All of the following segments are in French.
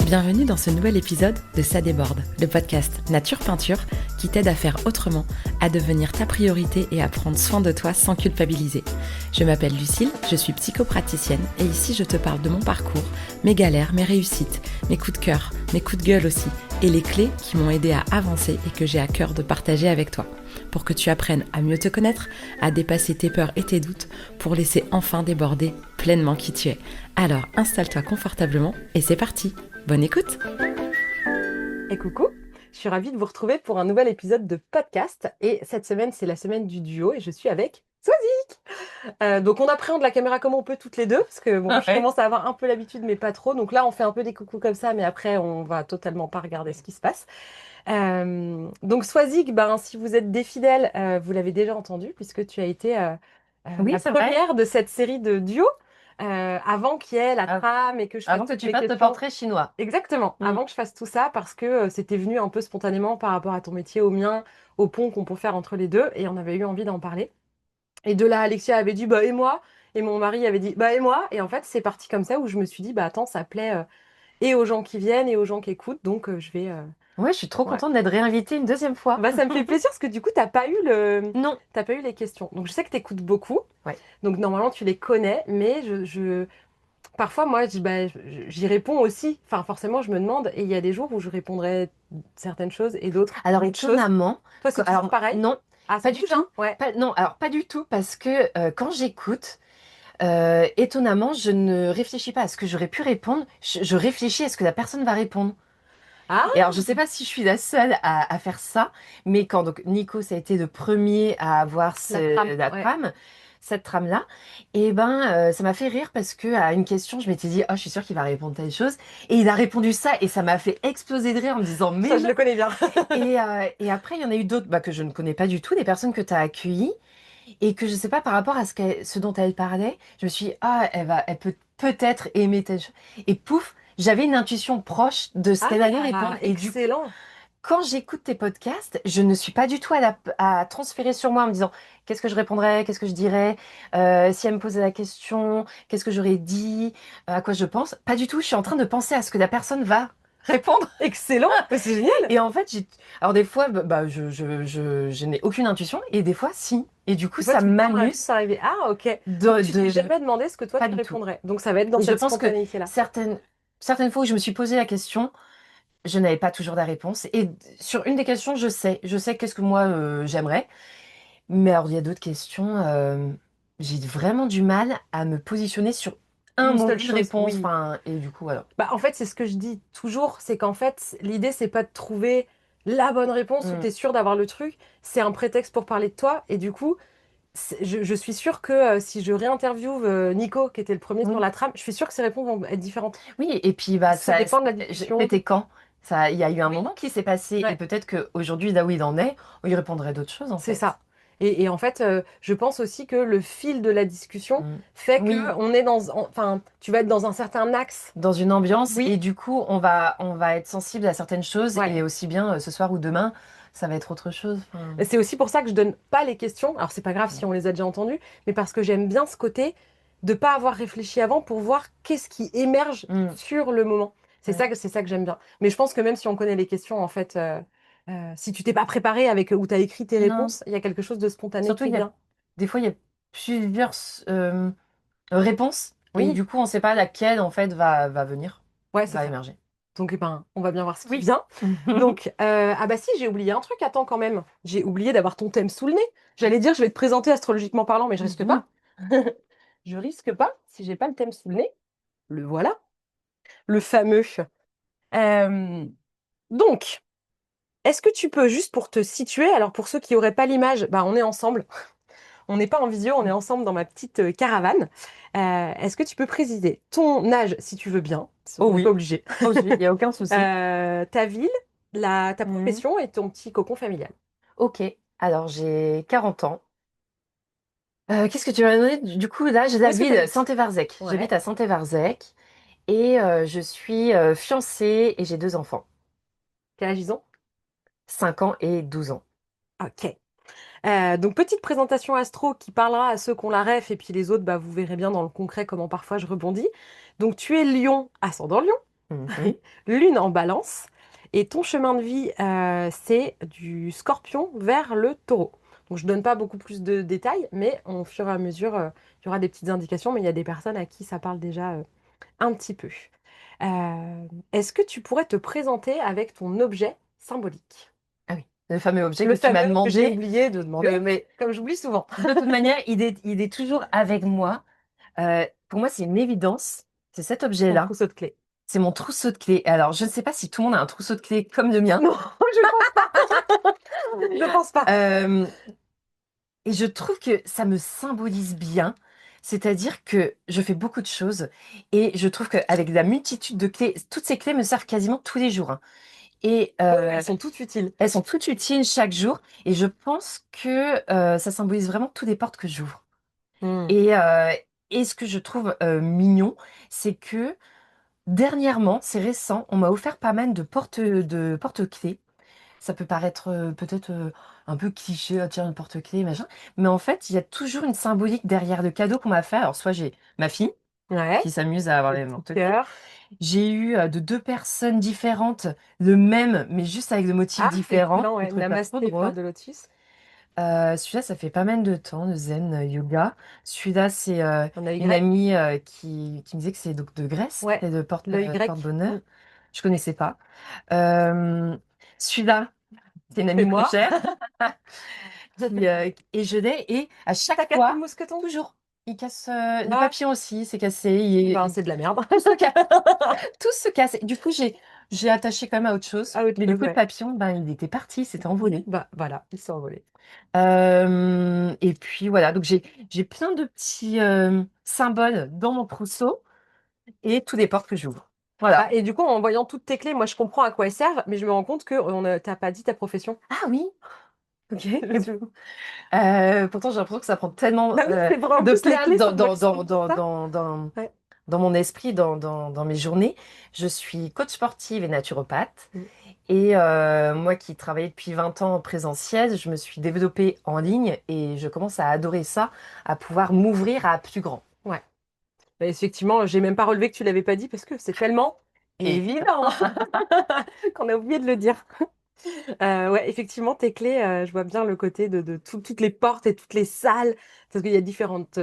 Bienvenue dans ce nouvel épisode de Ça déborde, le podcast Nature Peinture qui t'aide à faire autrement, à devenir ta priorité et à prendre soin de toi sans culpabiliser. Je m'appelle Lucille, je suis psychopraticienne et ici je te parle de mon parcours, mes galères, mes réussites, mes coups de cœur, mes coups de gueule aussi et les clés qui m'ont aidé à avancer et que j'ai à cœur de partager avec toi. Pour que tu apprennes à mieux te connaître, à dépasser tes peurs et tes doutes, pour laisser enfin déborder pleinement qui tu es. Alors installe-toi confortablement et c'est parti. Bonne écoute! Et coucou, je suis ravie de vous retrouver pour un nouvel épisode de podcast. Et cette semaine, c'est la semaine du duo et je suis avec Swazik. Donc on appréhende la caméra comme on peut toutes les deux, parce que bon, je commence à avoir un peu l'habitude, mais pas trop. Donc là, on fait un peu des coucous comme ça, mais après, on va totalement pas regarder ce qui se passe. Donc Swazik, si vous êtes des fidèles, vous l'avez déjà entendu, puisque tu as été Oui, la c'est vrai. première de cette série de duos, avant qu'il y ait la Av- trame et que je fasse Avant que toutes tu mes fasses le questions. portrait chinois. Exactement, Mm. avant que je fasse tout ça, parce que c'était venu un peu spontanément par rapport à ton métier, au mien, au pont qu'on peut faire entre les deux, et on avait eu envie d'en parler. Et de là, Alexia avait dit, bah et moi? Et mon mari avait dit, bah et moi? Et en fait, c'est parti comme ça, où je me suis dit, bah attends, ça plaît et aux gens qui viennent et aux gens qui écoutent, donc je vais... Ouais, je suis trop ouais. contente d'être réinvitée une deuxième fois. Bah, ça me fait plaisir, parce que du coup, Non. t'as pas eu les questions. Donc je sais que tu écoutes beaucoup, Ouais. donc normalement, tu les connais, mais parfois, moi, j'y réponds aussi. Enfin, forcément, je me demande, et il y a des jours où je répondrai certaines choses et d'autres Alors d'autres choses. étonnamment, Toi, c'est toujours alors pareil? non, Ah, ça pas du bouge, hein? tout. Ouais. Non, alors pas du tout, parce que quand j'écoute, étonnamment, je ne réfléchis pas à ce que j'aurais pu répondre. Je réfléchis à ce que la personne va répondre. Ah, Et alors, je sais pas si je suis la seule à faire ça, mais quand donc Nico, ça a été le premier à avoir la trame, la ouais. trame, cette trame-là, et ça m'a fait rire parce que à une question, je m'étais dit, oh, je suis sûre qu'il va répondre telle chose, et il a répondu ça, et ça m'a fait exploser de rire en me disant, mais Ça, je non. le connais bien. Et après, il y en a eu d'autres que je ne connais pas du tout, des personnes que tu as accueillies, et que je sais pas par rapport à ce dont elle parlait, je me suis dit, ah, elle peut peut-être aimer telle chose. Et pouf, j'avais une intuition proche de ce qu'elle allait répondre. Ah, Et du excellent. quand j'écoute tes podcasts, je ne suis pas du tout à transférer sur moi en me disant qu'est-ce que je répondrais, qu'est-ce que je dirais, si elle me posait la question, qu'est-ce que j'aurais dit, à quoi je pense. Pas du tout, je suis en train de penser à ce que la personne va répondre. Excellent. Mais c'est génial. Et en fait, alors des fois, je n'ai aucune intuition et des fois, si. Et du coup, Des fois, ça tu le sens juste m'amuse arriver. Ah, ok. Donc, de, tu t'es de- jamais demandé ce que toi, pas tu du tout. répondrais. Donc, ça va être dans Et je cette pense que spontanéité-là. certaines fois où je me suis posé la question, je n'avais pas toujours la réponse. Et sur une des questions, je sais qu'est-ce que moi j'aimerais. Mais alors, il y a d'autres questions, j'ai vraiment du mal à me positionner sur un Une mot, seule une chose, réponse. oui. Enfin, et du coup, voilà. Bah, en fait, c'est ce que je dis toujours, c'est qu'en fait, l'idée, c'est pas de trouver la bonne réponse où Mm, tu es sûr d'avoir le truc, c'est un prétexte pour parler de toi. Et du coup, je suis sûre que si je réinterviewe Nico, qui était le premier sur oui. la trame, je suis sûre que ses réponses vont être différentes. Oui, et puis bah Ça dépend de la discussion. c'était quand? Ça, il y a eu un Oui. moment qui s'est passé et Ouais, peut-être qu'aujourd'hui, là où il en est, on lui répondrait d'autres choses en c'est fait. ça. Et en fait, je pense aussi que le fil de la discussion Mm. fait que Oui, on est enfin, tu vas être dans un certain axe. dans une ambiance Oui, et du coup, on va être sensible à certaines choses ouais. et aussi bien ce soir ou demain, ça va être autre chose. Enfin, Et c'est aussi pour ça que je donne pas les questions. Alors, c'est pas grave si on les a déjà entendues, mais parce que j'aime bien ce côté de pas avoir réfléchi avant pour voir qu'est-ce qui émerge mm, sur le moment. ouais. C'est ça que j'aime bien. Mais je pense que même si on connaît les questions, en fait, si tu t'es pas préparé avec où tu as écrit tes Non, réponses, il y a quelque chose de spontané surtout qui vient. des fois, il y a plusieurs euh, réponses et Oui, du coup, on ne sait pas laquelle en fait va venir, ouais, c'est va ça. émerger. Donc, eh ben, on va bien voir ce qui Oui. vient. Donc, ah bah si, j'ai oublié un truc, attends quand même. J'ai oublié d'avoir ton thème sous le nez. J'allais dire, je vais te présenter astrologiquement parlant, mais je risque pas. Je risque pas si j'ai pas le thème sous le nez. Le voilà, le fameux. Euh, donc, est-ce que tu peux, juste pour te situer, alors pour ceux qui n'auraient pas l'image, bah on est ensemble. On n'est pas en visio, on est ensemble dans ma petite caravane. Est-ce que tu peux préciser ton âge, si tu veux bien? Oh On n'est pas oui, obligé. oh oui, il n'y a aucun souci. Ta ville, ta Mhm. profession et ton petit cocon familial. Ok, alors j'ai 40 ans. Qu'est-ce que tu m'as donné? Du coup, là, Où est-ce que tu j'habite habites? Saint-Évarzec. J'habite Ouais, à Saint-Évarzec et je suis fiancée et j'ai deux enfants, quel âge ils ont? 5 ans et 12 ans. Ok. Donc petite présentation astro qui parlera à ceux qui ont la ref et puis les autres, bah, vous verrez bien dans le concret comment parfois je rebondis. Donc tu es Lion, ascendant Lion. Mhm. Lune en balance. Et ton chemin de vie, c'est du scorpion vers le taureau. Donc, je donne pas beaucoup plus de détails, mais au fur et à mesure, il y aura des petites indications, mais il y a des personnes à qui ça parle déjà un petit peu. Est-ce que tu pourrais te présenter avec ton objet symbolique? Ah oui, le fameux objet que Le tu m'as fameux que j'ai demandé, oublié de demander, mais comme j'oublie souvent. de toute manière, il est toujours avec moi. Pour moi, c'est une évidence. C'est cet Ton objet-là. trousseau de clés. C'est mon trousseau de clés. Alors, je ne sais pas si tout le monde a un trousseau de clés comme le mien. Non, je pense pas. Je pense pas. Euh, et je trouve que ça me symbolise bien. C'est-à-dire que je fais beaucoup de choses et je trouve qu'avec la multitude de clés, toutes ces clés me servent quasiment tous les jours, hein. Et Elles sont toutes utiles. elles sont toutes utiles chaque jour. Et je pense que ça symbolise vraiment toutes les portes que j'ouvre. Hmm. Et ce que je trouve mignon, c'est que dernièrement, c'est récent, on m'a offert pas mal de porte-clés. Ça peut paraître peut-être un peu cliché, ah, tiens, une porte-clés, machin. Mais en fait, il y a toujours une symbolique derrière le cadeau qu'on m'a fait. Alors, soit j'ai ma fille Ouais. qui s'amuse à avoir Le les petit porte-clés. cœur. J'ai eu de deux personnes différentes le même, mais juste avec des motifs Ah, différents. excellent, J'ai ouais. trouvé ça trop Namasté, fleur drôle. de lotus. Celui-là, ça fait pas mal de temps, le zen yoga. Celui-là, c'est Un œil une grec. amie qui me disait que c'est donc de Grèce, Ouais. et de L'œil grec. porte-bonheur. Hmm. Je connaissais pas. Euh, Celui-là, c'est une amie C'est moins moi. chère et je l'ai. Et à chaque T'as cassé le fois, mousqueton? toujours, il casse le Ah, papillon aussi, c'est cassé. ben c'est de la merde. Tout se casse. Tout se casse. Du coup, j'ai attaché quand même à autre chose. Ah, autre Mais du chose, coup, le ouais. papillon, ben, il était parti, il s'était envolé. Bah voilà, ils sont envolés. Et puis voilà, donc j'ai plein de petits symboles dans mon trousseau et tous les portes que j'ouvre. Voilà. Ah, et du coup, en voyant toutes tes clés, moi je comprends à quoi elles servent, mais je me rends compte que t'as pas dit ta profession. Ah oui, ok. Je- Pourtant, j'ai l'impression que ça prend tellement Bah oui, c'est vrai, en de plus les place clés symbolisent tout ça. Ouais. dans mon esprit, dans mes journées. Je suis coach sportive et naturopathe. Mm. Et moi qui travaillais depuis 20 ans en présentiel, je me suis développée en ligne et je commence à adorer ça, à pouvoir m'ouvrir à plus grand. Ouais. Bah, effectivement, j'ai même pas relevé que tu l'avais pas dit parce que c'est tellement Et évident qu'on a oublié de le dire. Ouais, effectivement, tes clés, je vois bien le côté de toutes les portes et toutes les salles, parce qu'il y a différentes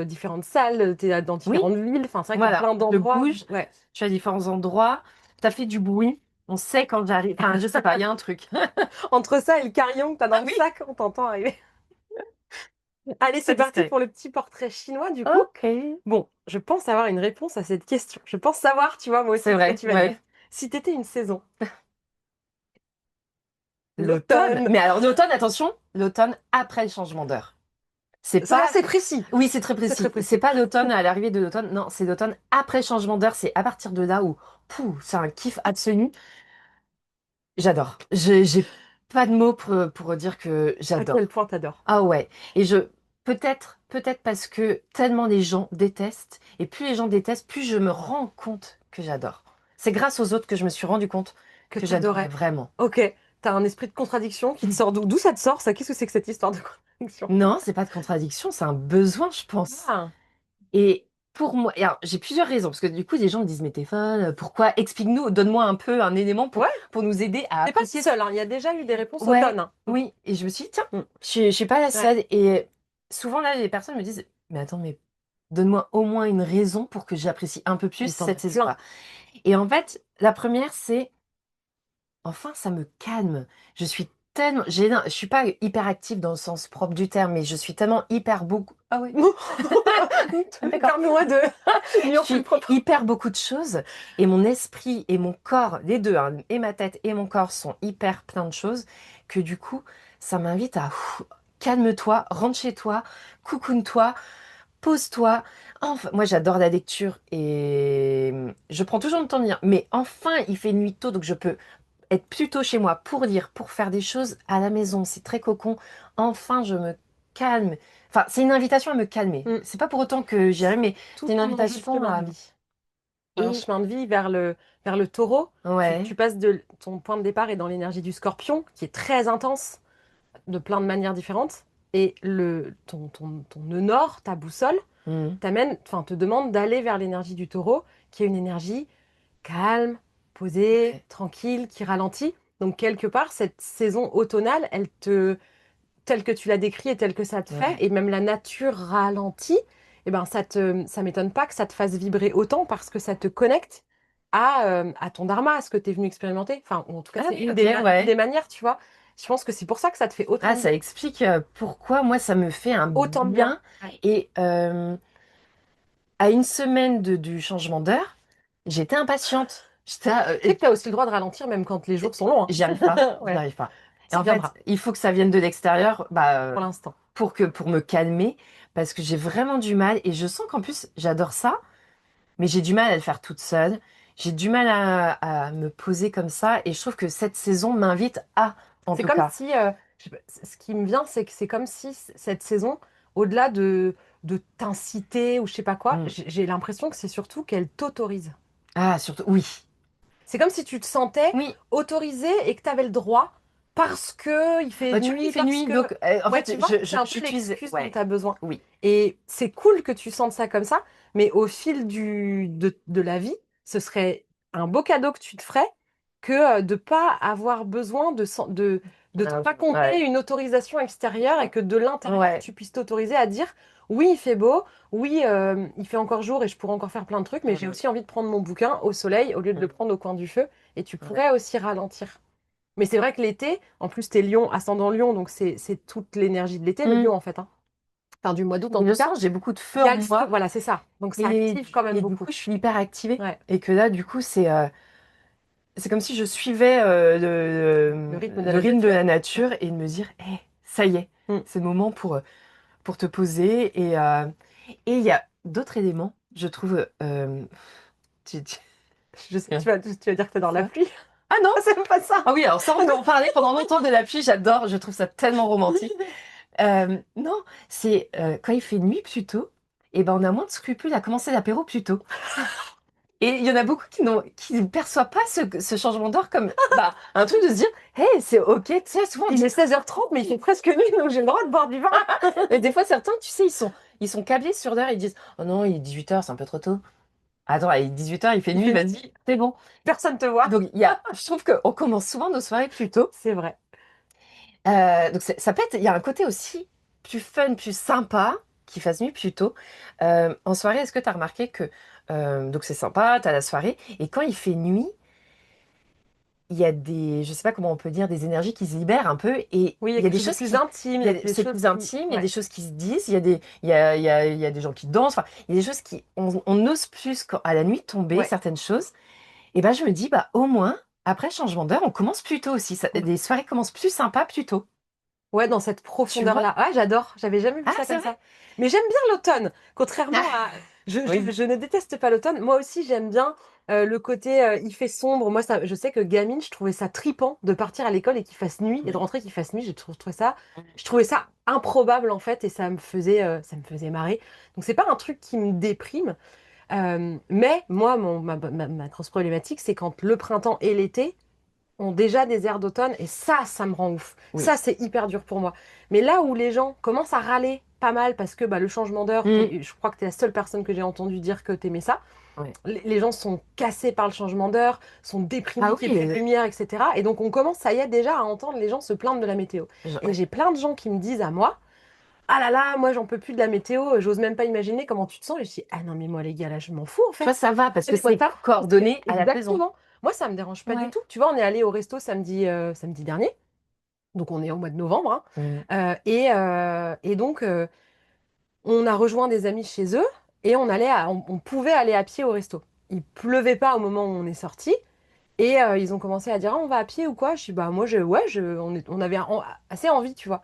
salles, tu es dans oui, différentes villes, enfin, c'est vrai qu'à voilà, plein je d'endroits. bouge, Ouais. je suis à différents endroits, ça fait du bruit, on sait quand j'arrive, enfin je sais pas, il y a un truc. Entre ça et le carillon que tu as dans Ah le oui, sac, on t'entend arriver. Allez, ça c'est parti distrait. pour le petit portrait chinois, du coup. Ok. Bon, je pense avoir une réponse à cette question. Je pense savoir, tu vois, moi C'est aussi, ce que vrai, tu vas dire. ouais. Si tu étais une saison, L'automne. l'automne, Mais alors l'automne, attention, l'automne après le changement d'heure. C'est ça, pas. c'est précis. Oui, c'est très C'est très précis. C'est précis. pas l'automne à l'arrivée de l'automne. Non, c'est l'automne après le changement d'heure. C'est à partir de là où, pouh, c'est un kiff absolu. J'adore. J'ai pas de mots pour dire que À quel j'adore. point t'adores. Ah ouais. Et peut-être parce que tellement les gens détestent. Et plus les gens détestent, plus je me rends compte que j'adore. C'est grâce aux autres que je me suis rendu compte Que que j'adorais t'adorais. vraiment. Ok, t'as un esprit de contradiction qui te sort d'où? D'où ça te sort, ça? Qu'est-ce que c'est que cette histoire de contradiction? Non, c'est pas de contradiction, c'est un besoin, je pense. Ah, Et pour moi, et alors, j'ai plusieurs raisons, parce que du coup, des gens me disent, mais t'es folle, pourquoi? Explique-nous, donne-moi un peu un élément ouais, pour nous aider à t'es pas apprécier. seule, hein. Il y a déjà eu des réponses Ouais, automne, hein. oui. Et je me suis dit, tiens, Mm. Mm. je suis pas la Ouais, seule. Et souvent, là, les personnes me disent, mais attends, mais donne-moi au moins une raison pour que j'apprécie un peu plus mais t'en cette as plein. saison-là. Et en fait, la première, c'est, enfin, ça me calme. Je suis tellement, je suis pas hyper active dans le sens propre du terme, mais je suis tellement hyper beaucoup. Ah oui. D'accord. Permets-moi de Je nuancer le suis propos. hyper beaucoup de choses et mon esprit et mon corps, les deux, hein, et ma tête et mon corps sont hyper plein de choses que du coup, ça m'invite à calme-toi, rentre chez toi, coucoune-toi, pose-toi. Enfin, moi, j'adore la lecture et je prends toujours le temps de lire. Mais enfin, il fait nuit tôt, donc je peux être plutôt chez moi pour lire, pour faire des choses à la maison. C'est très cocon. Enfin, je me calme. Enfin, c'est une invitation à me calmer. Mm. C'est pas pour autant que j'irai, mais Tout c'est une ton enjeu de invitation chemin à. de vie. Un Et chemin de vie vers le taureau. Tu ouais. passes de ton point de départ et dans l'énergie du scorpion, qui est très intense, de plein de manières différentes. Et ton nœud nord, ta boussole, Mhm. t'amène, enfin, te demande d'aller vers l'énergie du taureau, qui est une énergie calme, posée, Ouais. tranquille, qui ralentit. Donc, quelque part, cette saison automnale, telle que tu l'as décrit et telle que ça te fait, Ouais. et même la nature ralentit, eh ben, ça m'étonne pas que ça te fasse vibrer autant parce que ça te connecte à ton dharma, à ce que tu es venu expérimenter. Enfin, ou en tout cas, Ah c'est oui, ok, une des ouais. manières, tu vois. Je pense que c'est pour ça que ça te fait autant Ah, de ça bien. explique pourquoi moi ça me fait un Autant de bien. bien. Ouais. Et à une semaine du changement d'heure, j'étais impatiente. Tu sais que tu as aussi le droit de ralentir même quand les jours sont longs. J'y arrive pas, Hein. j'y Ouais, arrive pas. Et ça en fait, viendra il faut que ça vienne de l'extérieur, pour l'instant. pour me calmer, parce que j'ai vraiment du mal. Et je sens qu'en plus, j'adore ça, mais j'ai du mal à le faire toute seule. J'ai du mal à me poser comme ça. Et je trouve que cette saison m'invite à, en C'est tout comme cas. si, je sais pas, ce qui me vient, c'est que c'est comme si cette saison, au-delà de t'inciter ou je sais pas quoi, Mm. j'ai l'impression que c'est surtout qu'elle t'autorise. Ah, surtout, oui. C'est comme si tu te sentais Oui. autorisé et que tu avais le droit parce que il fait Bah, tu vois, il nuit, fait parce nuit, que... donc en Ouais, fait, tu vois, c'est un peu j'utilise. l'excuse dont tu Ouais, as besoin. oui. Et c'est cool que tu sentes ça comme ça, mais au fil de la vie, ce serait un beau cadeau que tu te ferais que de pas avoir besoin de te Ah, raconter ouais. une autorisation extérieure et que de l'intérieur, Ouais. tu puisses t'autoriser à dire oui, il fait beau, oui, il fait encore jour et je pourrais encore faire plein de trucs, mais j'ai Mm, aussi envie de prendre mon bouquin au soleil au lieu de le mm, prendre au coin du feu et tu ouais. pourrais aussi ralentir. Mais c'est vrai que l'été, en plus, t'es lion, ascendant lion, donc c'est toute l'énergie de l'été, le Mm. lion en fait. Hein. Enfin, du mois d'août en Et je tout cas. sens, j'ai beaucoup de Il feu y en a ce truc, moi. voilà, c'est ça. Donc ça Et, active quand même et du beaucoup. coup, je suis hyper activée. Ouais, Et que là, du coup, c'est comme si je suivais le rythme de le la rythme de nature. la Ouais. nature et de me dire, ça y est, Mm. c'est le moment pour te poser. Et il y a d'autres éléments, je trouve. Tu, tu- Je sais, tu vas dire que t'adores la ça. pluie. Ah non? C'est même pas ça. Ah oui, alors ça, on peut en parler pendant longtemps de la pluie, j'adore, je trouve ça tellement romantique. Non, c'est quand il fait nuit plus tôt, et ben on a moins de scrupules à commencer l'apéro plus tôt. Et il y en a beaucoup qui ne perçoivent pas ce changement d'heure comme un truc de se dire, hey, c'est ok, tu sais, souvent on Il dit, est 16h30, mais il fait presque nuit, donc j'ai le droit de boire du vin. et des fois certains, tu sais, ils sont câblés sur l'heure, ils disent, oh non, il est 18h, c'est un peu trop tôt. Attends, il est 18h, il fait Il nuit, fait... vas-y, c'est bon. Personne te voit. Donc je trouve qu'on commence souvent nos soirées plus tôt. C'est vrai. Donc ça peut être, il y a un côté aussi plus fun, plus sympa qui fasse nuit plus tôt. En soirée, est-ce que tu as remarqué que donc c'est sympa, tu as la soirée, et quand il fait nuit, il y a des, je sais pas comment on peut dire, des énergies qui se libèrent un peu, et Oui, il y a il y a quelque des chose de choses plus qui, intime, il y a des c'est choses plus qui... intime, il y a des Ouais. choses qui se disent, il y a des gens qui dansent, enfin, il y a des choses qui, on n'ose plus quand, à la nuit tomber Ouais. certaines choses. Et ben je me dis, bah au moins, après le changement d'heure, on commence plus tôt aussi. Les soirées commencent plus sympa plus tôt. Ouais, dans cette Tu vois? profondeur-là. Ouais, j'adore. J'avais jamais vu Ah, ça c'est comme vrai? ça. Mais j'aime bien l'automne. Contrairement Ah, à... oui. Je ne déteste pas l'automne. Moi aussi, j'aime bien le côté il fait sombre. Moi, ça, je sais que gamine, je trouvais ça tripant de partir à l'école et qu'il fasse nuit et de rentrer qu'il fasse nuit. Je trouvais ça improbable en fait et ça me faisait marrer. Donc, c'est pas un truc qui me déprime. Mais moi, ma grosse problématique, c'est quand le printemps et l'été ont déjà des airs d'automne et ça me rend ouf. Oui. Ça, c'est hyper dur pour moi. Mais là où les gens commencent à râler pas mal parce que bah, le changement d'heure, Mm. je crois que tu es la seule personne que j'ai entendu dire que t'aimais ça. Ouais. Les gens sont cassés par le changement d'heure, sont Ah déprimés qu'il n'y oui, ait plus de lumière, etc. Et donc on commence, ça y est, déjà à entendre les gens se plaindre de la météo. Et ouais. j'ai plein de gens qui me disent à moi, ah là là, moi j'en peux plus de la météo, j'ose même pas imaginer comment tu te sens. Et je dis, ah non mais moi les gars, là je m'en fous en Toi, fait. ça va parce que Laisse-moi c'est ça, parce que coordonné à la saison. exactement. Moi, ça me dérange pas du Ouais. tout. Tu vois, on est allé au resto samedi dernier, donc on est au mois de novembre, hein. Mm. Et donc, on a rejoint des amis chez eux et on pouvait aller à pied au resto. Il pleuvait pas au moment où on est sorti et ils ont commencé à dire, ah, on va à pied ou quoi? Je dis, bah moi, ouais, on avait assez envie, tu vois.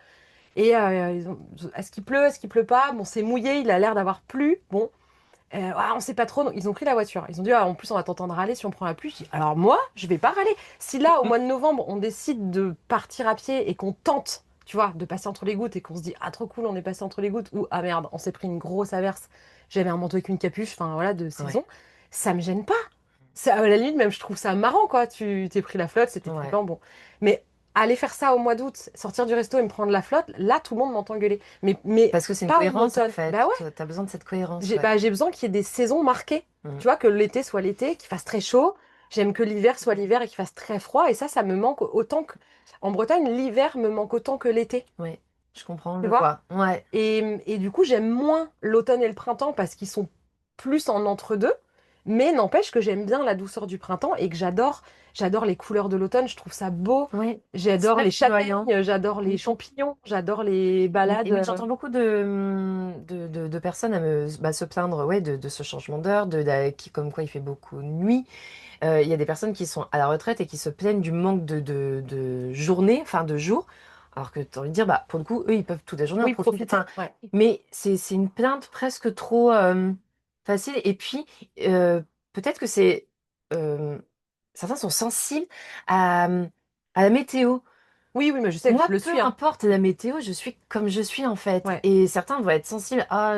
Et est-ce qu'il pleut, est-ce qu'il pleut pas? Bon, c'est mouillé, il a l'air d'avoir plu. Bon. On sait pas trop, donc ils ont pris la voiture. Ils ont dit, ah, en plus, on va t'entendre râler si on prend la pluie. Je dis, alors moi, je vais pas râler. Si là, au mois de novembre, on décide de partir à pied et qu'on tente, tu vois, de passer entre les gouttes et qu'on se dit, ah, trop cool, on est passé entre les gouttes, ou ah merde, on s'est pris une grosse averse, j'avais un manteau avec une capuche, enfin voilà, de Ouais. saison, ça me gêne pas. Ça, à la limite, même, je trouve ça marrant, quoi. Tu t'es pris la flotte, c'était Ouais. flippant, bon. Mais aller faire ça au mois d'août, sortir du resto et me prendre la flotte, là, tout le monde m'entend gueuler. Mais Parce que c'est une pas en cohérence en automne. fait. Bah ouais. Tu as besoin de cette cohérence. J'ai Ouais. bah, j'ai besoin qu'il y ait des saisons marquées. Mm. Tu vois, que l'été soit l'été, qu'il fasse très chaud. J'aime que l'hiver soit l'hiver et qu'il fasse très froid. Et ça me manque autant que... En Bretagne, l'hiver me manque autant que l'été, Ouais, je comprends, tu je vois? vois. Ouais. Et du coup, j'aime moins l'automne et le printemps parce qu'ils sont plus en entre-deux. Mais n'empêche que j'aime bien la douceur du printemps et que j'adore les couleurs de l'automne. Je trouve ça beau. Oui, c'est J'adore vrai les que c'est joyeux. châtaignes, j'adore les Mm. champignons, j'adore les balades. Mais j'entends beaucoup de personnes se plaindre ouais, de ce changement d'heure, comme quoi il fait beaucoup de nuit. Il y a des personnes qui sont à la retraite et qui se plaignent du manque de journée, enfin de jours. Alors que tu as envie de dire, bah, pour le coup, eux, ils peuvent toute la journée en Oui, profiter. profiter. Enfin, Ouais. mais c'est une plainte presque trop facile. Et puis, euh, peut-être que euh, certains sont sensibles à la météo. Oui, oui, mais je sais, Moi, je le peu suis, hein. importe la météo, je suis comme je suis en fait. Ouais. Et certains vont être sensibles. Ah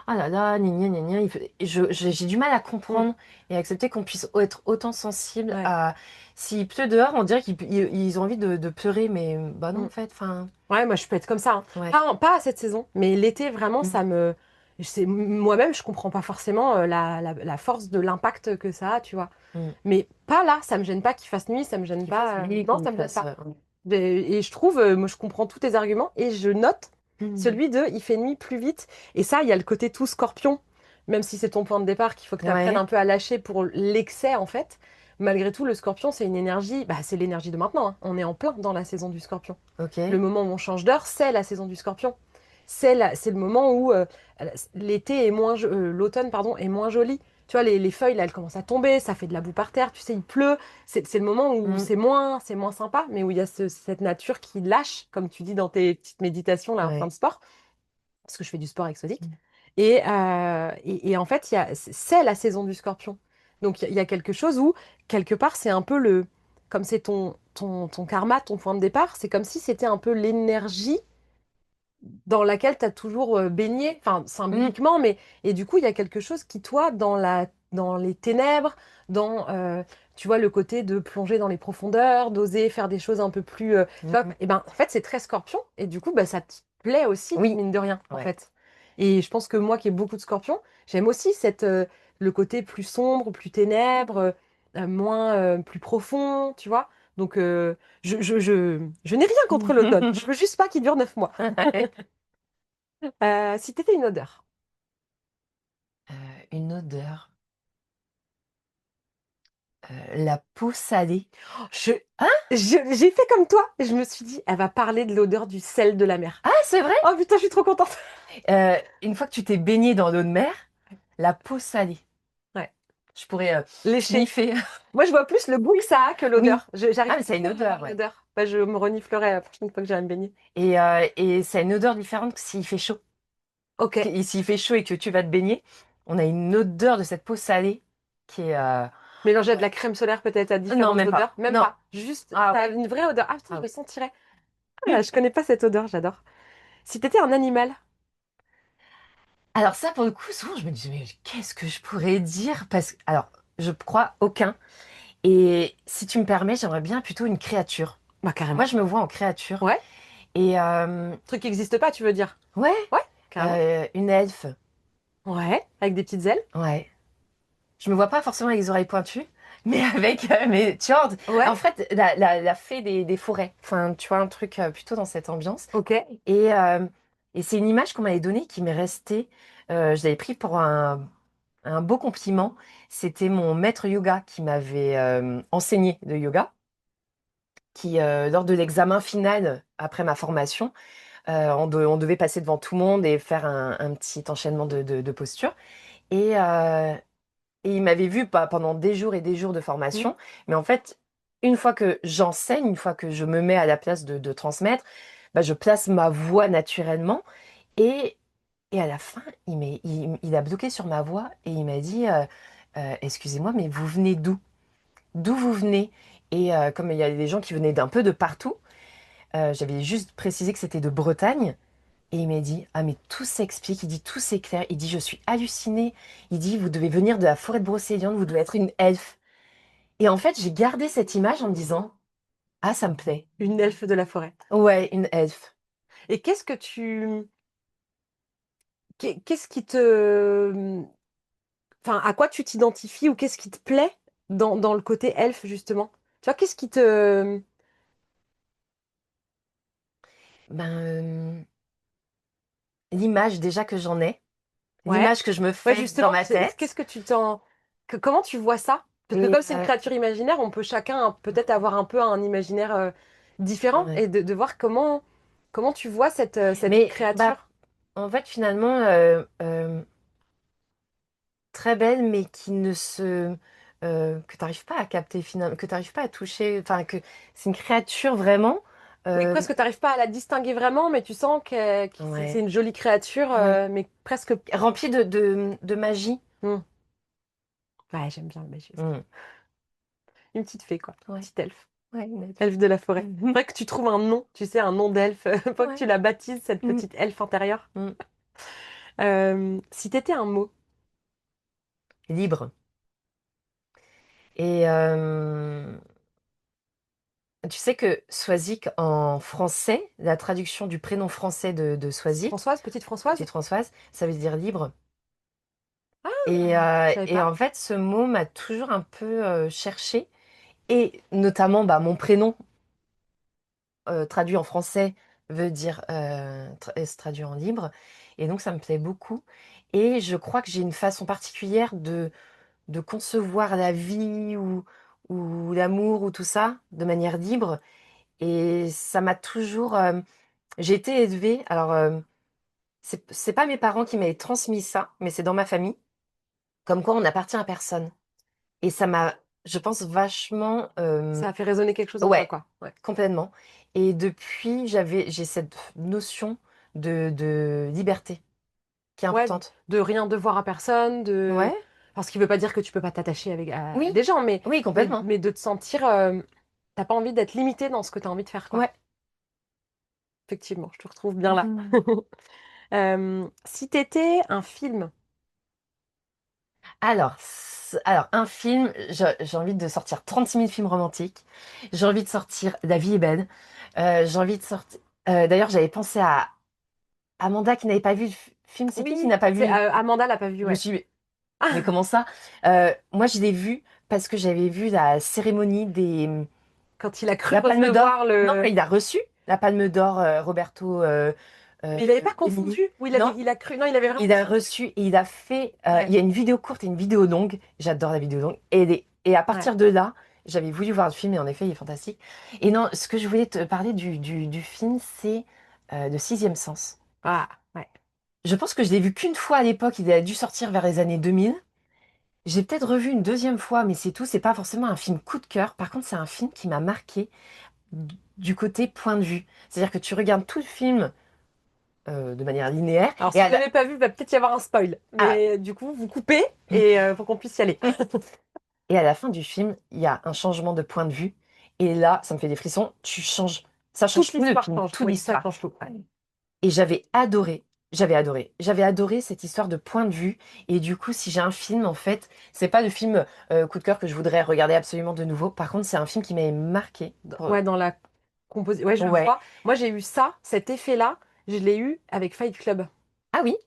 là là, gna gna gna gna. J'ai du mal à Mm. comprendre et à accepter qu'on puisse être autant sensible Ouais. à. S'il pleut dehors, on dirait qu'ils ont envie de pleurer, mais bah non, Mm. en fait. Enfin, Ouais, moi je peux être comme ça, hein. ouais. Pas à cette saison, mais l'été vraiment Mm. moi-même je comprends pas forcément la force de l'impact que ça a, tu vois. Mm. Mais pas là, ça me gêne pas qu'il fasse nuit, ça me gêne Qu'il fasse pas. gris, Non, qu'il ça me gêne fasse. pas. Et je trouve, moi je comprends tous tes arguments et je note Mm. celui de il fait nuit plus vite. Et ça, il y a le côté tout scorpion, même si c'est ton point de départ qu'il faut que tu apprennes Ouais. un peu à lâcher pour l'excès en fait. Malgré tout, le scorpion, c'est une énergie, bah, c'est l'énergie de maintenant, hein. On est en plein dans la saison du scorpion. Le Ok. moment où on change d'heure, c'est la saison du scorpion. C'est le moment où l'été est l'automne, pardon, est moins joli. Tu vois, les feuilles, là, elles commencent à tomber, ça fait de la boue par terre, tu sais, il pleut. C'est le moment où Mm. c'est moins sympa, mais où il y a cette nature qui lâche, comme tu dis dans tes petites méditations, là, en fin Ouais. de sport, parce que je fais du sport exotique. Mm. Et en fait, c'est la saison du scorpion. Donc, il y a quelque chose où, quelque part, c'est un peu comme c'est ton karma, ton point de départ, c'est comme si c'était un peu l'énergie dans laquelle tu as toujours baigné, enfin Mm. symboliquement, mais et du coup, il y a quelque chose qui, toi, dans les ténèbres, dans, tu vois, le côté de plonger dans les profondeurs, d'oser faire des choses un peu plus, tu vois, Mm. et ben, en fait, c'est très scorpion, et du coup, bah, ça te plaît aussi, Oui. mine de rien, en Ouais. fait. Et je pense que moi, qui ai beaucoup de scorpions, j'aime aussi le côté plus sombre, plus ténèbres, moins, plus profond, tu vois. Donc, je n'ai rien contre l'automne. Je veux juste pas qu'il dure 9 mois. Si t'étais une odeur. Une odeur. La peau salée. Oh, Je, Hein? j'ai fait comme toi. Je me suis dit, elle va parler de l'odeur du sel de la mer. Ah, c'est vrai? Oh putain, je suis trop contente. Une fois que tu t'es baigné dans l'eau de mer, la peau salée. Ouais. Je pourrais Léché. sniffer. Moi, je vois plus le goût que ça a que Oui. l'odeur. Ah, J'arrive mais plus ça a une trop à odeur, voir ouais. l'odeur. Bah, je me reniflerai la prochaine fois que j'irai me baigner. Et ça a une odeur différente que s'il fait chaud. Ok. Et s'il fait chaud et que tu vas te baigner, on a une odeur de cette peau salée qui est. Mélanger à de Ouais. la crème solaire peut-être à Non, différentes même pas. odeurs. Même Non. pas. Juste, Ah ça a oui. une vraie odeur. Ah putain, Ah je oui. me sentirais. Ah, je connais pas cette odeur, j'adore. Si t'étais un animal. Alors, ça, pour le coup, souvent, je me dis, mais qu'est-ce que je pourrais dire? Parce que, alors, je crois aucun. Et si tu me permets, j'aimerais bien plutôt une créature. Bah, Moi, carrément. je me vois en créature. Ouais. Et Truc qui n'existe pas, tu veux dire? ouais, Ouais, carrément. une elfe. Ouais. Avec des petites ailes. Ouais. Je me vois pas forcément avec les oreilles pointues, mais avec. Mais tu vois, Ouais. en fait, la fée des forêts. Enfin, tu vois, un truc plutôt dans cette ambiance. Ok. Et, et c'est une image qu'on m'avait donnée qui m'est restée. Je l'avais pris pour un beau compliment. C'était mon maître yoga qui m'avait enseigné le yoga, qui, lors de l'examen final après ma formation, on devait passer devant tout le monde et faire un petit enchaînement de postures. Et, et il m'avait vu pas pendant des jours et des jours de Hmm. formation. Mais en fait, une fois que j'enseigne, une fois que je me mets à la place de transmettre, bah, je place ma voix naturellement. Et, et à la fin, il a bloqué sur ma voix et il m'a dit excusez-moi, mais vous venez d'où? D'où vous venez? Et comme il y a des gens qui venaient d'un peu de partout, j'avais juste précisé que c'était de Bretagne. Et il m'a dit, ah mais tout s'explique, il dit tout s'éclaire, il dit je suis hallucinée, il dit vous devez venir de la forêt de Brocéliande, vous devez être une elfe. Et en fait j'ai gardé cette image en me disant, ah ça me plaît. Une elfe de la forêt. Ouais, une elfe. Et qu'est-ce qui te, enfin, à quoi tu t'identifies ou qu'est-ce qui te plaît dans le côté elfe, justement? Tu vois, qu'est-ce qui te... Ben, l'image déjà que j'en ai, Ouais. l'image que je me Ouais, fais dans justement, ma tête. qu'est-ce que tu t'en... comment tu vois ça? Parce que Et comme c'est une créature imaginaire, on peut chacun peut-être avoir un peu un imaginaire différent ouais. et de voir comment tu vois cette Mais bah, créature. en fait, finalement, très belle, mais qui ne se que tu n'arrives pas à capter finalement, que tu n'arrives pas à toucher. Enfin, que c'est une créature vraiment. Oui, euh, presque tu n'arrives pas à la distinguer vraiment, mais tu sens que c'est ouais, une jolie créature, ouais, mais presque... remplie de magie. Hmm. Ouais, j'aime bien le magie aussi. Mm. Une petite fée, quoi. Ouais, Petite elfe. ouais, une elfe. Elfe de la forêt. Mhm. Faudrait que tu trouves un nom, tu sais, un nom d'elfe. Faut que Ouais. tu la baptises, cette Mm. petite elfe intérieure. Mm. Si t'étais un mot, Libre. Et tu sais que Swazik en français, la traduction du prénom français de Swazik, Françoise, petite Françoise? petite Françoise, ça veut dire libre. Ah, je savais Et pas. en fait, ce mot m'a toujours un peu cherché. Et notamment, bah, mon prénom, traduit en français, veut dire se traduit en libre. Et donc, ça me plaît beaucoup. Et je crois que j'ai une façon particulière de concevoir la vie ou l'amour ou tout ça de manière libre. Et ça m'a toujours... j'ai été élevée, alors c'est pas mes parents qui m'avaient transmis ça, mais c'est dans ma famille, comme quoi on n'appartient à personne. Et ça m'a, je pense, vachement... Ça a fait résonner quelque chose en toi, ouais, quoi. Ouais. complètement. Et depuis, j'ai cette notion de liberté qui est Ouais, importante. de rien devoir à personne, de... Ouais, Alors, ce qui veut pas dire que tu peux pas t'attacher à oui, des gens, oui, complètement. mais de te sentir... t'as pas envie d'être limité dans ce que t'as envie de faire, quoi. Ouais. Effectivement, je te retrouve bien là. Si t'étais un film, Alors, alors, un film, j'ai envie de sortir 36 000 films romantiques. J'ai envie de sortir La vie est belle. J'ai envie de sortir. D'ailleurs, j'avais pensé à Amanda qui n'avait pas vu le film. C'est qui oui, n'a pas c'est vu? Amanda l'a pas vu, Je me ouais. suis dit, mais comment ça? Moi, je l'ai vu parce que j'avais vu la cérémonie des Quand il a cru la Palme d'Or. recevoir Non, le... il a reçu la Palme d'Or, Roberto Mais il avait pas Benigni. confondu. Ou Non, il a cru... Non, il avait vraiment il a confondu. reçu et il a fait. Il Ouais, y a une vidéo courte et une vidéo longue. J'adore la vidéo longue. Et à ouais. partir de là, j'avais voulu voir le film et en effet, il est fantastique. Et non, ce que je voulais te parler du film, c'est Le Sixième Sens. Ah, ouais. Je pense que je l'ai vu qu'une fois à l'époque. Il a dû sortir vers les années 2000. J'ai peut-être revu une deuxième fois, mais c'est tout. C'est pas forcément un film coup de cœur. Par contre, c'est un film qui m'a marqué du côté point de vue. C'est-à-dire que tu regardes tout le film de manière linéaire Alors, et si vous l'avez pas vu, va peut-être y avoir un spoil. à- Mais du coup, vous coupez et pour qu'on puisse y aller. et à la fin du film, il y a un changement de point de vue. Et là, ça me fait des frissons. Tu changes, ça Toute change tout le l'histoire film, change. toute Oui, ça l'histoire. change tout. Ouais. Et j'avais adoré cette histoire de point de vue. Et du coup, si j'ai un film, en fait, c'est pas le film coup de cœur que je voudrais regarder absolument de nouveau. Par contre, c'est un film qui m'avait marqué. Ouais, dans la composition. Ouais, je le Ouais. vois. Moi, j'ai eu ça, cet effet-là, je l'ai eu avec Fight Club. Ah oui.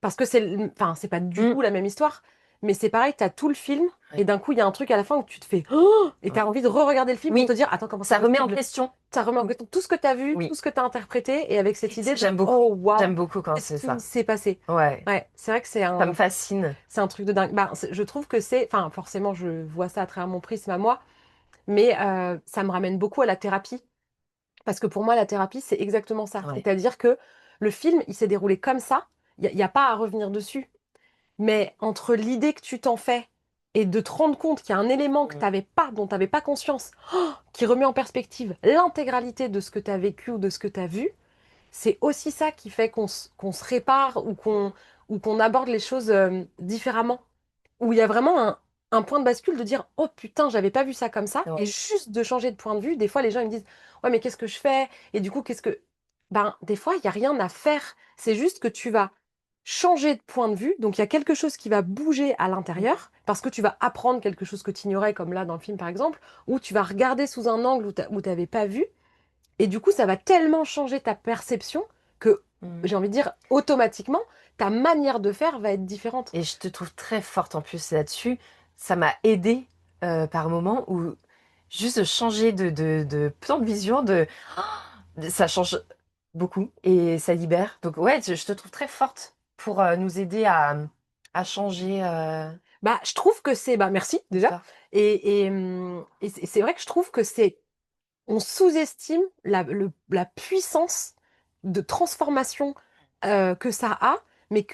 Parce que enfin, c'est pas du Mm. tout la même histoire, mais c'est pareil, t'as tout le film, et Ouais. d'un coup, il y a un truc à la fin où tu te fais oh et Ouais. t'as envie de re-regarder le film pour te Oui, dire, attends, comment c'est ça remet en possible? question. Ça remet en question tout ce que t'as vu, tout Oui. ce que t'as interprété, et avec cette Ça, idée de j'aime beaucoup. oh waouh, J'aime beaucoup quand qu'est-ce c'est qui ça. s'est passé? Ouais. Ouais, c'est vrai que Ça me fascine. c'est un truc de dingue. Bah, je trouve que c'est, enfin, forcément, je vois ça à travers mon prisme à moi, mais ça me ramène beaucoup à la thérapie. Parce que pour moi, la thérapie, c'est exactement ça. Ouais. C'est-à-dire que le film, il s'est déroulé comme ça. Il y a pas à revenir dessus. Mais entre l'idée que tu t'en fais et de te rendre compte qu'il y a un élément que Mm. t'avais pas, dont tu n'avais pas conscience, qui remet en perspective l'intégralité de ce que tu as vécu ou de ce que tu as vu, c'est aussi ça qui fait qu'on se répare ou qu'on aborde les choses différemment. Où il y a vraiment un point de bascule de dire, oh putain, j'avais pas vu ça comme ça. Et Ouais. juste de changer de point de vue, des fois les gens ils me disent, ouais, mais qu'est-ce que je fais? Et du coup, qu'est-ce que... Ben, des fois, il n'y a rien à faire. C'est juste que tu vas changer de point de vue. Donc, il y a quelque chose qui va bouger à Mm. l'intérieur parce que tu vas apprendre quelque chose que tu ignorais, comme là dans le film par exemple, ou tu vas regarder sous un angle où tu n'avais pas vu. Et du coup, ça va tellement changer ta perception que, Mm. j'ai envie de dire, automatiquement, ta manière de faire va être différente. Et je te trouve très forte en plus là-dessus. Ça m'a aidé par moment où juste changer de plan de vision, ça change beaucoup et ça libère. Donc ouais, je te trouve très forte pour nous aider à changer Bah, je trouve que c'est bah, merci déjà l'histoire. et c'est vrai que je trouve que c'est on sous-estime la puissance de transformation, que ça a, mais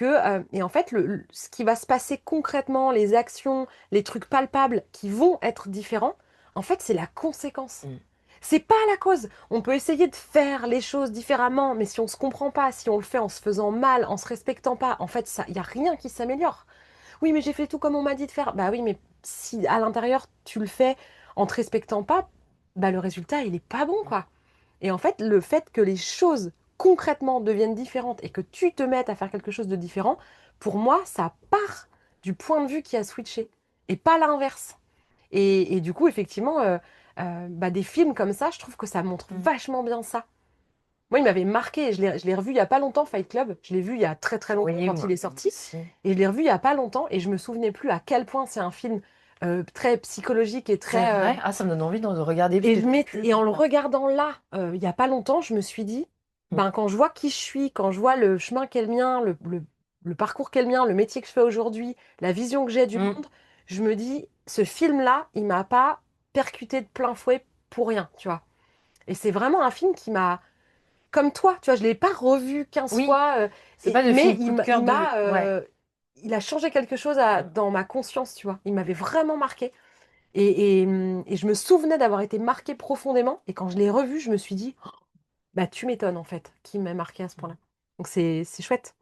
et en fait, ce qui va se passer concrètement, les actions, les trucs palpables qui vont être différents, en fait, c'est la conséquence. Mm. C'est pas la cause. On peut essayer de faire les choses différemment, mais si on se comprend pas, si on le fait en se faisant mal, en se respectant pas, en fait, il y a rien qui s'améliore. Oui, mais j'ai fait tout comme on m'a dit de faire. Bah oui, mais si à l'intérieur tu le fais en te respectant pas, bah le résultat il est pas bon quoi. Et en fait, le fait que les choses concrètement deviennent différentes et que tu te mettes à faire quelque chose de différent, pour moi, ça part du point de vue qui a switché et pas l'inverse. Et du coup, effectivement, bah, des films comme ça, je trouve que ça montre Mm. vachement bien ça. Moi, il m'avait marqué, je l'ai revu il y a pas longtemps, Fight Club. Je l'ai vu il y a très très longtemps Oui, quand il moi est sorti. aussi. Et je l'ai revu il y a pas longtemps et je me souvenais plus à quel point c'est un film très psychologique et C'est très. vrai? Ah, ça me donne envie de le regarder parce que Et en le regardant là, il y a pas longtemps, je me suis dit, Mm. ben quand je vois qui je suis, quand je vois le chemin qu'est le mien, le parcours qu'est le mien, le métier que je fais aujourd'hui, la vision que j'ai du Mm. monde, je me dis, ce film-là, il m'a pas percuté de plein fouet pour rien, tu vois. Et c'est vraiment un film qui m'a comme toi, tu vois, je l'ai pas revu 15 Oui, fois, c'est pas le mais film coup de cœur il de. m'a, Ouais. il a changé quelque chose Mm. dans ma conscience, tu vois. Il m'avait vraiment marqué. Et je me souvenais d'avoir été marquée profondément. Et quand je l'ai revu, je me suis dit, oh, bah tu m'étonnes en fait, qui m'a marqué à ce point-là. Donc c'est chouette.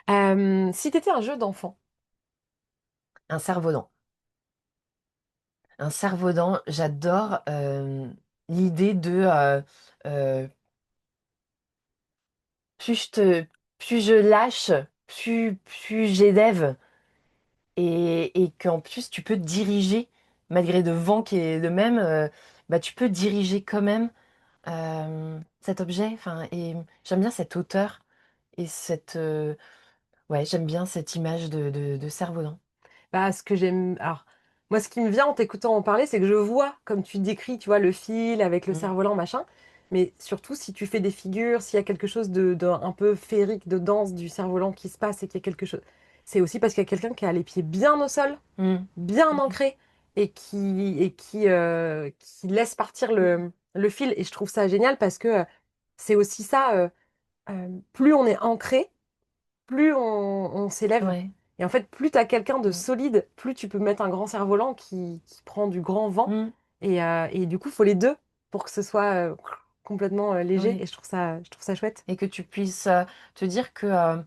Si t'étais un jeu d'enfant, Un cerf-volant. Un cerf-volant, j'adore l'idée de euh, plus plus je lâche, plus j'élève et qu'en plus tu peux diriger malgré le vent qui est le même, bah tu peux diriger quand même cet objet. Enfin et j'aime bien cette hauteur et ouais j'aime bien cette image de cerf-volant. bah ce que j'aime, alors moi ce qui me vient en t'écoutant en parler, c'est que je vois, comme tu décris, tu vois, le fil avec le Mm. cerf-volant, machin. Mais surtout, si tu fais des figures, s'il y a quelque chose de un peu féerique, de danse du cerf-volant qui se passe et qu'il y a quelque chose, c'est aussi parce qu'il y a quelqu'un qui a les pieds bien au sol, Mm. bien Mm. ancré qui laisse partir le fil. Et je trouve ça génial parce que c'est aussi ça, plus on est ancré, plus on s'élève. Ouais. Et en fait, plus tu as quelqu'un de Mm. solide, plus tu peux mettre un grand cerf-volant qui prend du grand vent. Mm. Et du coup, il faut les deux pour que ce soit complètement léger. Et Ouais. je trouve ça chouette. Et que tu puisses te dire que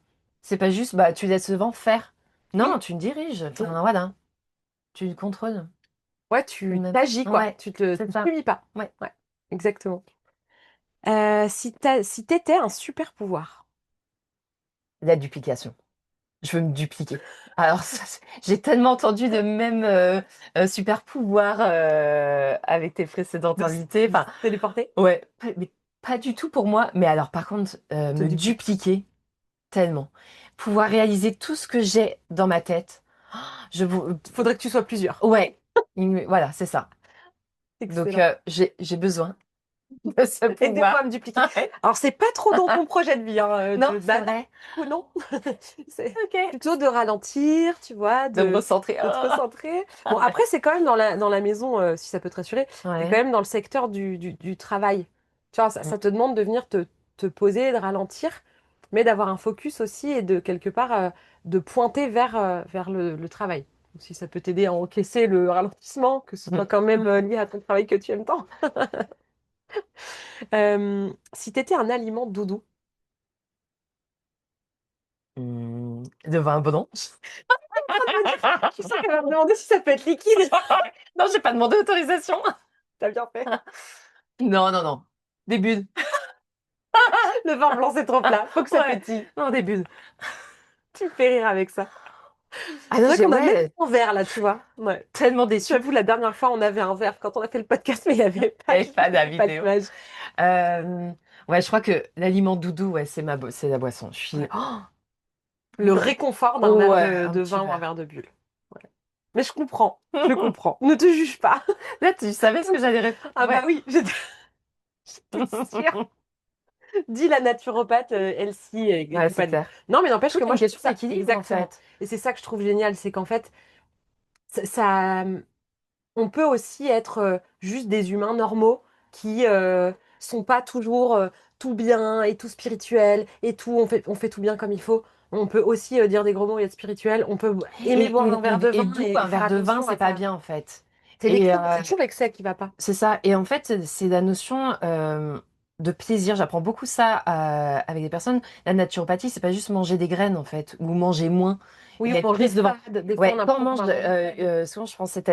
c'est pas juste bah tu laisses le vent faire. Non, Oui, tu le diriges. oui. Enfin voilà, tu le contrôles. Ouais, Tu le tu mets- t'agis, quoi. Ouais, Tu c'est ça. subis pas. Ouais. Ouais, exactement. Si t'étais un super pouvoir. La duplication. Je veux me dupliquer. Alors ça, j'ai tellement entendu de même super pouvoir avec tes précédentes invités. De se Enfin, téléporter, ouais, mais pas du tout pour moi. Mais alors par contre, te me dupliquer. dupliquer tellement. Pouvoir réaliser tout ce que j'ai dans ma tête. Je vous, Faudrait que tu sois plusieurs. ouais, voilà, c'est ça. Donc, Excellent. j'ai besoin de ce Aidez-moi pouvoir. à me dupliquer. Alors, c'est pas trop dans ton projet de vie, hein, Non, c'est bah non, vrai. du coup, non. C'est Ok. plutôt de ralentir, tu vois, De me recentrer. de te Ah. recentrer. Bon, après, c'est quand même dans la maison, si ça peut te rassurer, c'est quand Ouais. même dans le secteur du travail. Tu vois, Mm. ça te demande de venir te poser, de ralentir, mais d'avoir un focus aussi et de quelque part de pointer vers le travail. Donc, si ça peut t'aider à encaisser le ralentissement, que ce soit Mm. quand même lié à ton travail que tu aimes tant. Si t'étais un aliment doudou, De vin abondant. je sais qu'elle va me demander si ça peut être liquide. Non, j'ai pas demandé autorisation. T'as bien fait. Non, non, non. Des bulles. Le vin blanc, c'est trop plat. Faut que ça Ouais. pétille. Non, des bulles. Tu me fais rire avec ça. Ah C'est non, vrai qu'on a même ouais, un verre là, tu vois. Ouais. tellement déçue. J'avoue, la dernière fois, on avait un verre quand on a fait le podcast, mais il n'y avait pas, J'avais pas de pas vidéo. d'image. Euh, ouais, je crois que l'aliment doudou, ouais, c'est la boisson. Je suis. Ouais. Oh, Le réconfort d'un verre ouais, un de petit vin ou un verre. verre de bulle. Ouais. Mais je comprends, je comprends. Ne te juge pas. Là, tu savais ce que j'allais répondre. Ah bah Ouais. oui, j'étais sûre. Dit la naturopathe Elsie et Ouais, c'est compagnie. clair. Non, mais n'empêche Tout que est moi, une je trouve question ça d'équilibre, en exactement. fait. Et c'est ça que je trouve génial, c'est qu'en fait, ça, on peut aussi être juste des humains normaux qui sont pas toujours tout bien et tout spirituel et tout, on fait tout bien comme il faut. On peut aussi dire des gros mots et être spirituel. On peut aimer boire un verre de Et vin d'où et un faire verre de vin, attention c'est à pas ça. bien, en fait. C'est Et l'excès, c'est toujours l'excès qui va pas. c'est ça. Et en fait, c'est la notion de plaisir. J'apprends beaucoup ça avec des personnes. La naturopathie, c'est pas juste manger des graines, en fait, ou manger moins Oui, et on être mange des plus devant. salades. Des fois, on Ouais, a quand on l'impression qu'on mange, va manger une salade. souvent je prends cet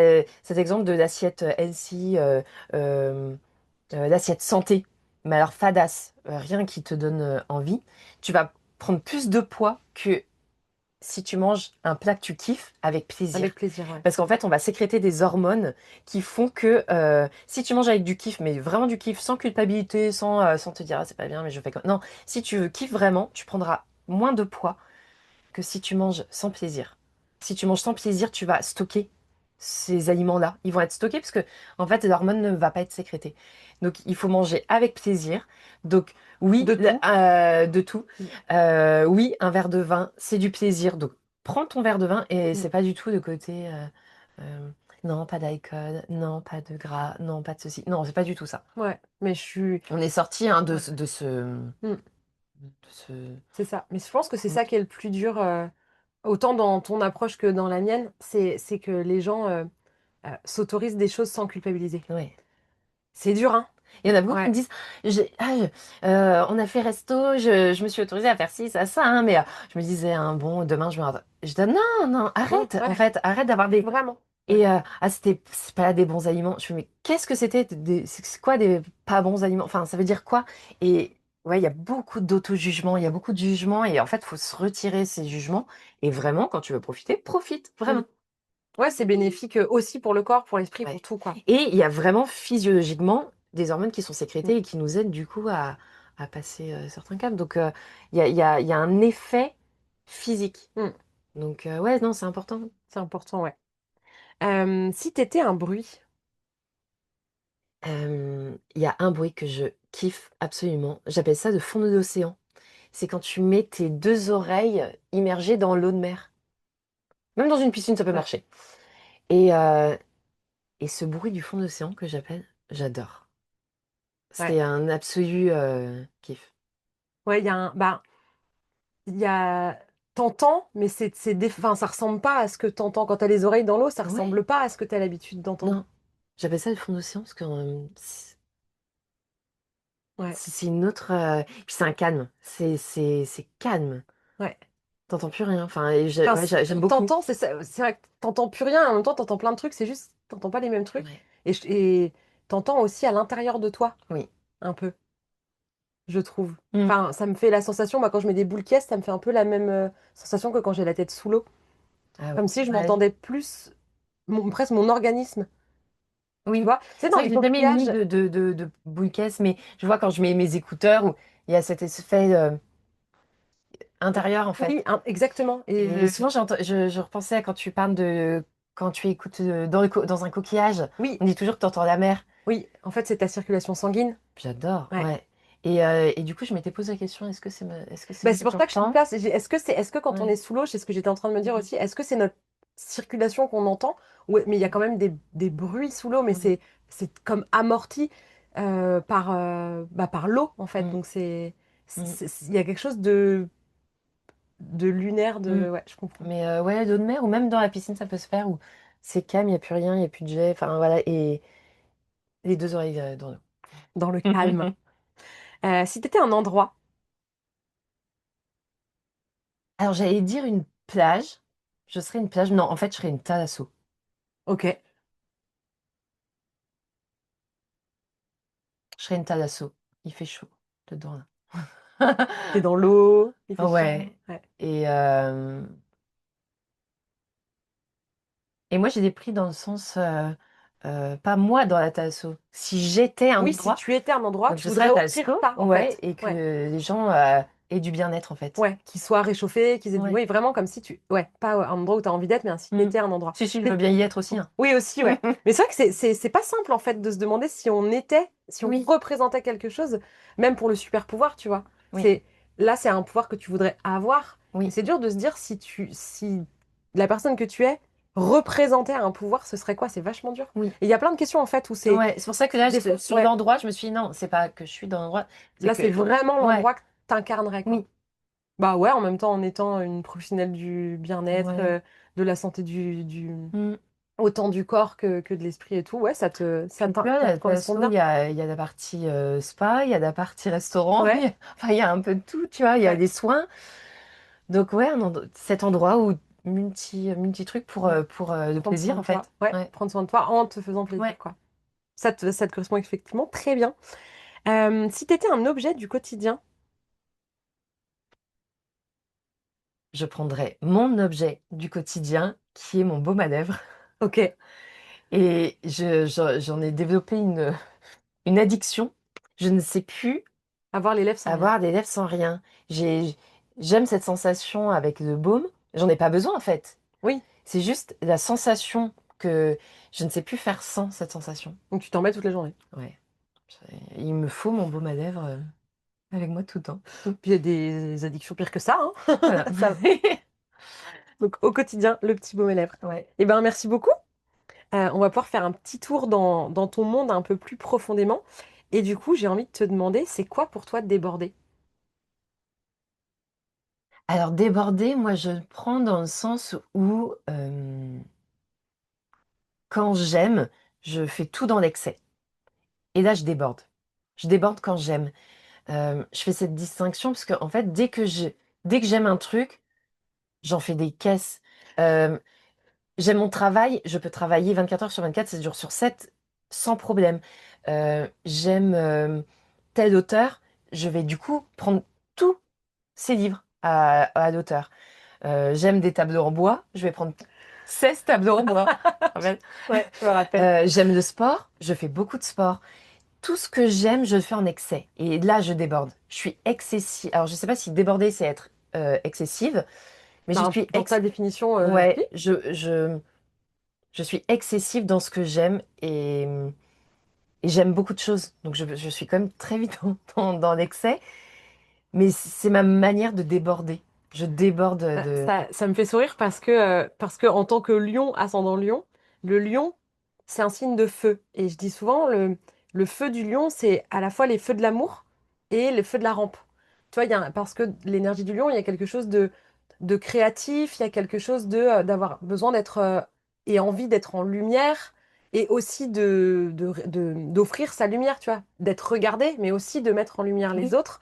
exemple de l'assiette healthy, euh, l'assiette santé, mais alors fadasse, rien qui te donne envie. Tu vas prendre plus de poids que si tu manges un plat que tu kiffes avec plaisir. Avec plaisir, ouais. Parce qu'en fait, on va sécréter des hormones qui font que si tu manges avec du kiff, mais vraiment du kiff, sans culpabilité, sans te dire, ah, c'est pas bien, mais je fais comme... Non, si tu kiffes vraiment, tu prendras moins de poids que si tu manges sans plaisir. Si tu manges sans plaisir, tu vas stocker ces aliments-là. Ils vont être stockés parce que, en fait, l'hormone ne va pas être sécrétée. Donc, il faut manger avec plaisir. Donc, oui, De tout. de tout. Mm. Oui, un verre de vin, c'est du plaisir. Donc, prends ton verre de vin et Mm. c'est pas du tout de côté. Non, pas d'alcool, non, pas de gras, non, pas de ceci. Non, c'est pas du tout ça. Ouais, mais je suis. On est sorti hein, Ouais. Mm. de ce. C'est ça. Mais je pense que c'est ça qui est le plus dur, autant dans ton approche que dans la mienne, c'est que les gens s'autorisent des choses sans culpabiliser. Ouais. C'est dur, hein? Il y en a beaucoup qui me Ouais. disent, on a fait resto, je me suis autorisée à faire ci, ça, hein, mais je me disais, hein, bon, demain, je dis, non, non, Non, arrête, en ouais, fait, arrête d'avoir des... vraiment. Ouais. Et, c'est pas des bons aliments. Je me dis, mais qu'est-ce que c'était, c'est quoi des pas bons aliments? Enfin, ça veut dire quoi? Et ouais, il y a beaucoup d'auto-jugement, il y a beaucoup de jugements, et en fait, il faut se retirer ces jugements, et vraiment, quand tu veux profiter, profite, Mm. vraiment. Ouais, c'est bénéfique aussi pour le corps, pour l'esprit, pour Ouais. tout, quoi. Et il y a vraiment physiologiquement des hormones qui sont Mm. sécrétées et qui nous aident du coup à passer certains caps. Donc il y a un effet physique. Mm. Donc ouais, non, c'est important. C'est important, ouais. Si t'étais un bruit, Il y a un bruit que je kiffe absolument. J'appelle ça de fond d'océan. C'est quand tu mets tes deux oreilles immergées dans l'eau de mer. Même dans une piscine, ça peut ouais, marcher. Et, euh, et ce bruit du fond d'océan que j'adore. ouais, C'est un absolu kiff. ouais, il y a, t'entends, mais enfin, ça ressemble pas à ce que t'entends quand t'as les oreilles dans l'eau, ça Ouais. ressemble pas à ce que t'as l'habitude d'entendre. Non, j'appelle ça le fond d'océan parce que Ouais, c'est une autre. Puis c'est un calme. C'est calme. ouais. T'entends plus rien. Enfin, Enfin, ouais, j'aime beaucoup. t'entends, c'est vrai que t'entends plus rien, en même temps, t'entends plein de trucs, c'est juste, t'entends pas les mêmes trucs. Ouais. Et t'entends aussi à l'intérieur de toi, Oui. un peu, je trouve. Mm. Enfin, ça me fait la sensation, moi, quand je mets des boules caisses, ça me fait un peu la même sensation que quand j'ai la tête sous l'eau. Ah Comme si je ouais. m'entendais plus, presque mon organisme, tu Oui. vois. C'est C'est dans vrai les que j'ai jamais mis coquillages. de boule caisse, mais je vois quand je mets mes écouteurs où il y a cet effet intérieur en fait. Oui, exactement. Et souvent, je repensais à quand tu parles de quand tu écoutes dans un coquillage, Oui, on dit toujours que tu entends la mer. oui, en fait, c'est ta circulation sanguine. J'adore, Ouais. ouais. Et du coup, je m'étais posé la question, est-ce que c'est Bah, ce c'est que pour tu ça que je dis entends? ça. Est-ce que quand on est Ouais. sous l'eau, c'est ce que j'étais en train de me dire Mhm. aussi, est-ce que c'est notre circulation qu'on entend? Ouais, mais il y a quand même des bruits sous l'eau, mais Mhm. c'est comme amorti par l'eau, en fait. Mhm. Donc, Mhm. il y a quelque chose de lunaire, Mhm. ouais, je comprends. Mais ouais, l'eau de mer ou même dans la piscine, ça peut se faire où c'est calme, il n'y a plus rien, il n'y a plus de jet. Enfin voilà, et les deux oreilles dans l'eau. Dans le calme. Si tu étais un endroit, Alors j'allais dire une plage. Je serais une plage. Non, en fait, je serais une thalasso. ok, Je serais une thalasso. Il fait chaud dedans là. t'es dans l'eau, il fait chaud. Ouais. Ouais. Et, et moi, j'ai des prix dans le sens, pas moi dans la thalasso. Si j'étais un Oui, si endroit, tu étais un endroit, donc tu je serais voudrais à offrir Thalasso, ça, en ouais, fait. et que Ouais. les gens Et du bien-être, en fait. Ouais, qui soit réchauffé, qu'ils aient du... Ouais. Oui, vraiment comme si tu... Ouais, pas un endroit où tu as envie d'être, mais si tu Mm. étais un endroit. Si, je veux bien y être aussi, hein. Oui, aussi, ouais. Mais c'est vrai que c'est pas simple, en fait, de se demander si on était, si on Oui. représentait quelque chose, même pour le super pouvoir, tu vois. Oui. Là, c'est un pouvoir que tu voudrais avoir. Oui. Et c'est dur de se dire si la personne que tu es représentait un pouvoir, ce serait quoi? C'est vachement dur. Oui. Et il y a plein de questions, en fait, où c'est... Ouais, c'est pour ça que là, sur Ouais. l'endroit, je me suis dit, non, c'est pas que je suis dans l'endroit, c'est Là, que... c'est vraiment Ouais. l'endroit que t'incarnerais, quoi. Oui. Bah ouais, en même temps, en étant une professionnelle du bien-être, Ouais. de la santé Mm. autant du corps que de l'esprit et tout, ouais, Puis là, ça de te toute correspond façon, bien. il y a la partie spa, il y a la partie restaurant, Ouais, enfin, il y a un peu de tout, tu vois, il y a ouais. des soins. Donc, ouais, cet endroit où multi trucs pour le Prendre soin plaisir, de en toi. fait. Ouais, Ouais. prendre soin de toi en te faisant plaisir, Ouais. quoi. Ça te correspond effectivement très bien. Si t'étais un objet du quotidien, Je prendrais mon objet du quotidien, qui est mon baume à lèvres. ok, Et j'en ai développé une addiction. Je ne sais plus avoir les lèvres sans rien. avoir des lèvres sans rien. J'ai, j'aime cette sensation avec le baume. J'en ai pas besoin, en fait. Oui, C'est juste la sensation que je ne sais plus faire sans cette sensation. donc tu t'en mets toute la journée. Ouais. Il me faut mon baume à lèvres avec moi tout le temps. Puis il y a des addictions pires que ça, hein. Voilà. Ça... Donc au quotidien, le petit baume à lèvres. Ouais. Eh ben merci beaucoup. On va pouvoir faire un petit tour dans ton monde un peu plus profondément. Et du coup, j'ai envie de te demander, c'est quoi pour toi déborder? Alors, déborder, moi, je le prends dans le sens où quand j'aime, je fais tout dans l'excès. Et là, je déborde. Je déborde quand j'aime. Je fais cette distinction parce que, en fait, dès que j'aime un truc, j'en fais des caisses. Euh, J'aime mon travail, je peux travailler 24 heures sur 24, 7 jours sur 7, sans problème. J'aime tel auteur, je vais du coup prendre tous ses livres à l'auteur. J'aime des tableaux en bois, je vais prendre 16 tableaux en bois. En fait. Ouais, je me rappelle. J'aime le sport, je fais beaucoup de sport. Tout ce que j'aime, je le fais en excès. Et là, je déborde. Je suis excessive. Alors, je sais pas si déborder, c'est être excessive, mais je Ben, suis dans ta définition, ouais, oui. je suis excessive dans ce que j'aime et j'aime beaucoup de choses. Donc, je suis quand même très vite dans l'excès, mais c'est ma manière de déborder. Je déborde de... Ça me fait sourire parce que en tant que lion, ascendant lion, le lion, c'est un signe de feu. Et je dis souvent, le feu du lion, c'est à la fois les feux de l'amour et les feux de la rampe. Tu vois, parce que l'énergie du lion, il y a quelque chose de créatif, il y a quelque chose d'avoir besoin d'être et envie d'être en lumière et aussi d'offrir sa lumière, tu vois, d'être regardé, mais aussi de mettre en lumière les Oui, autres.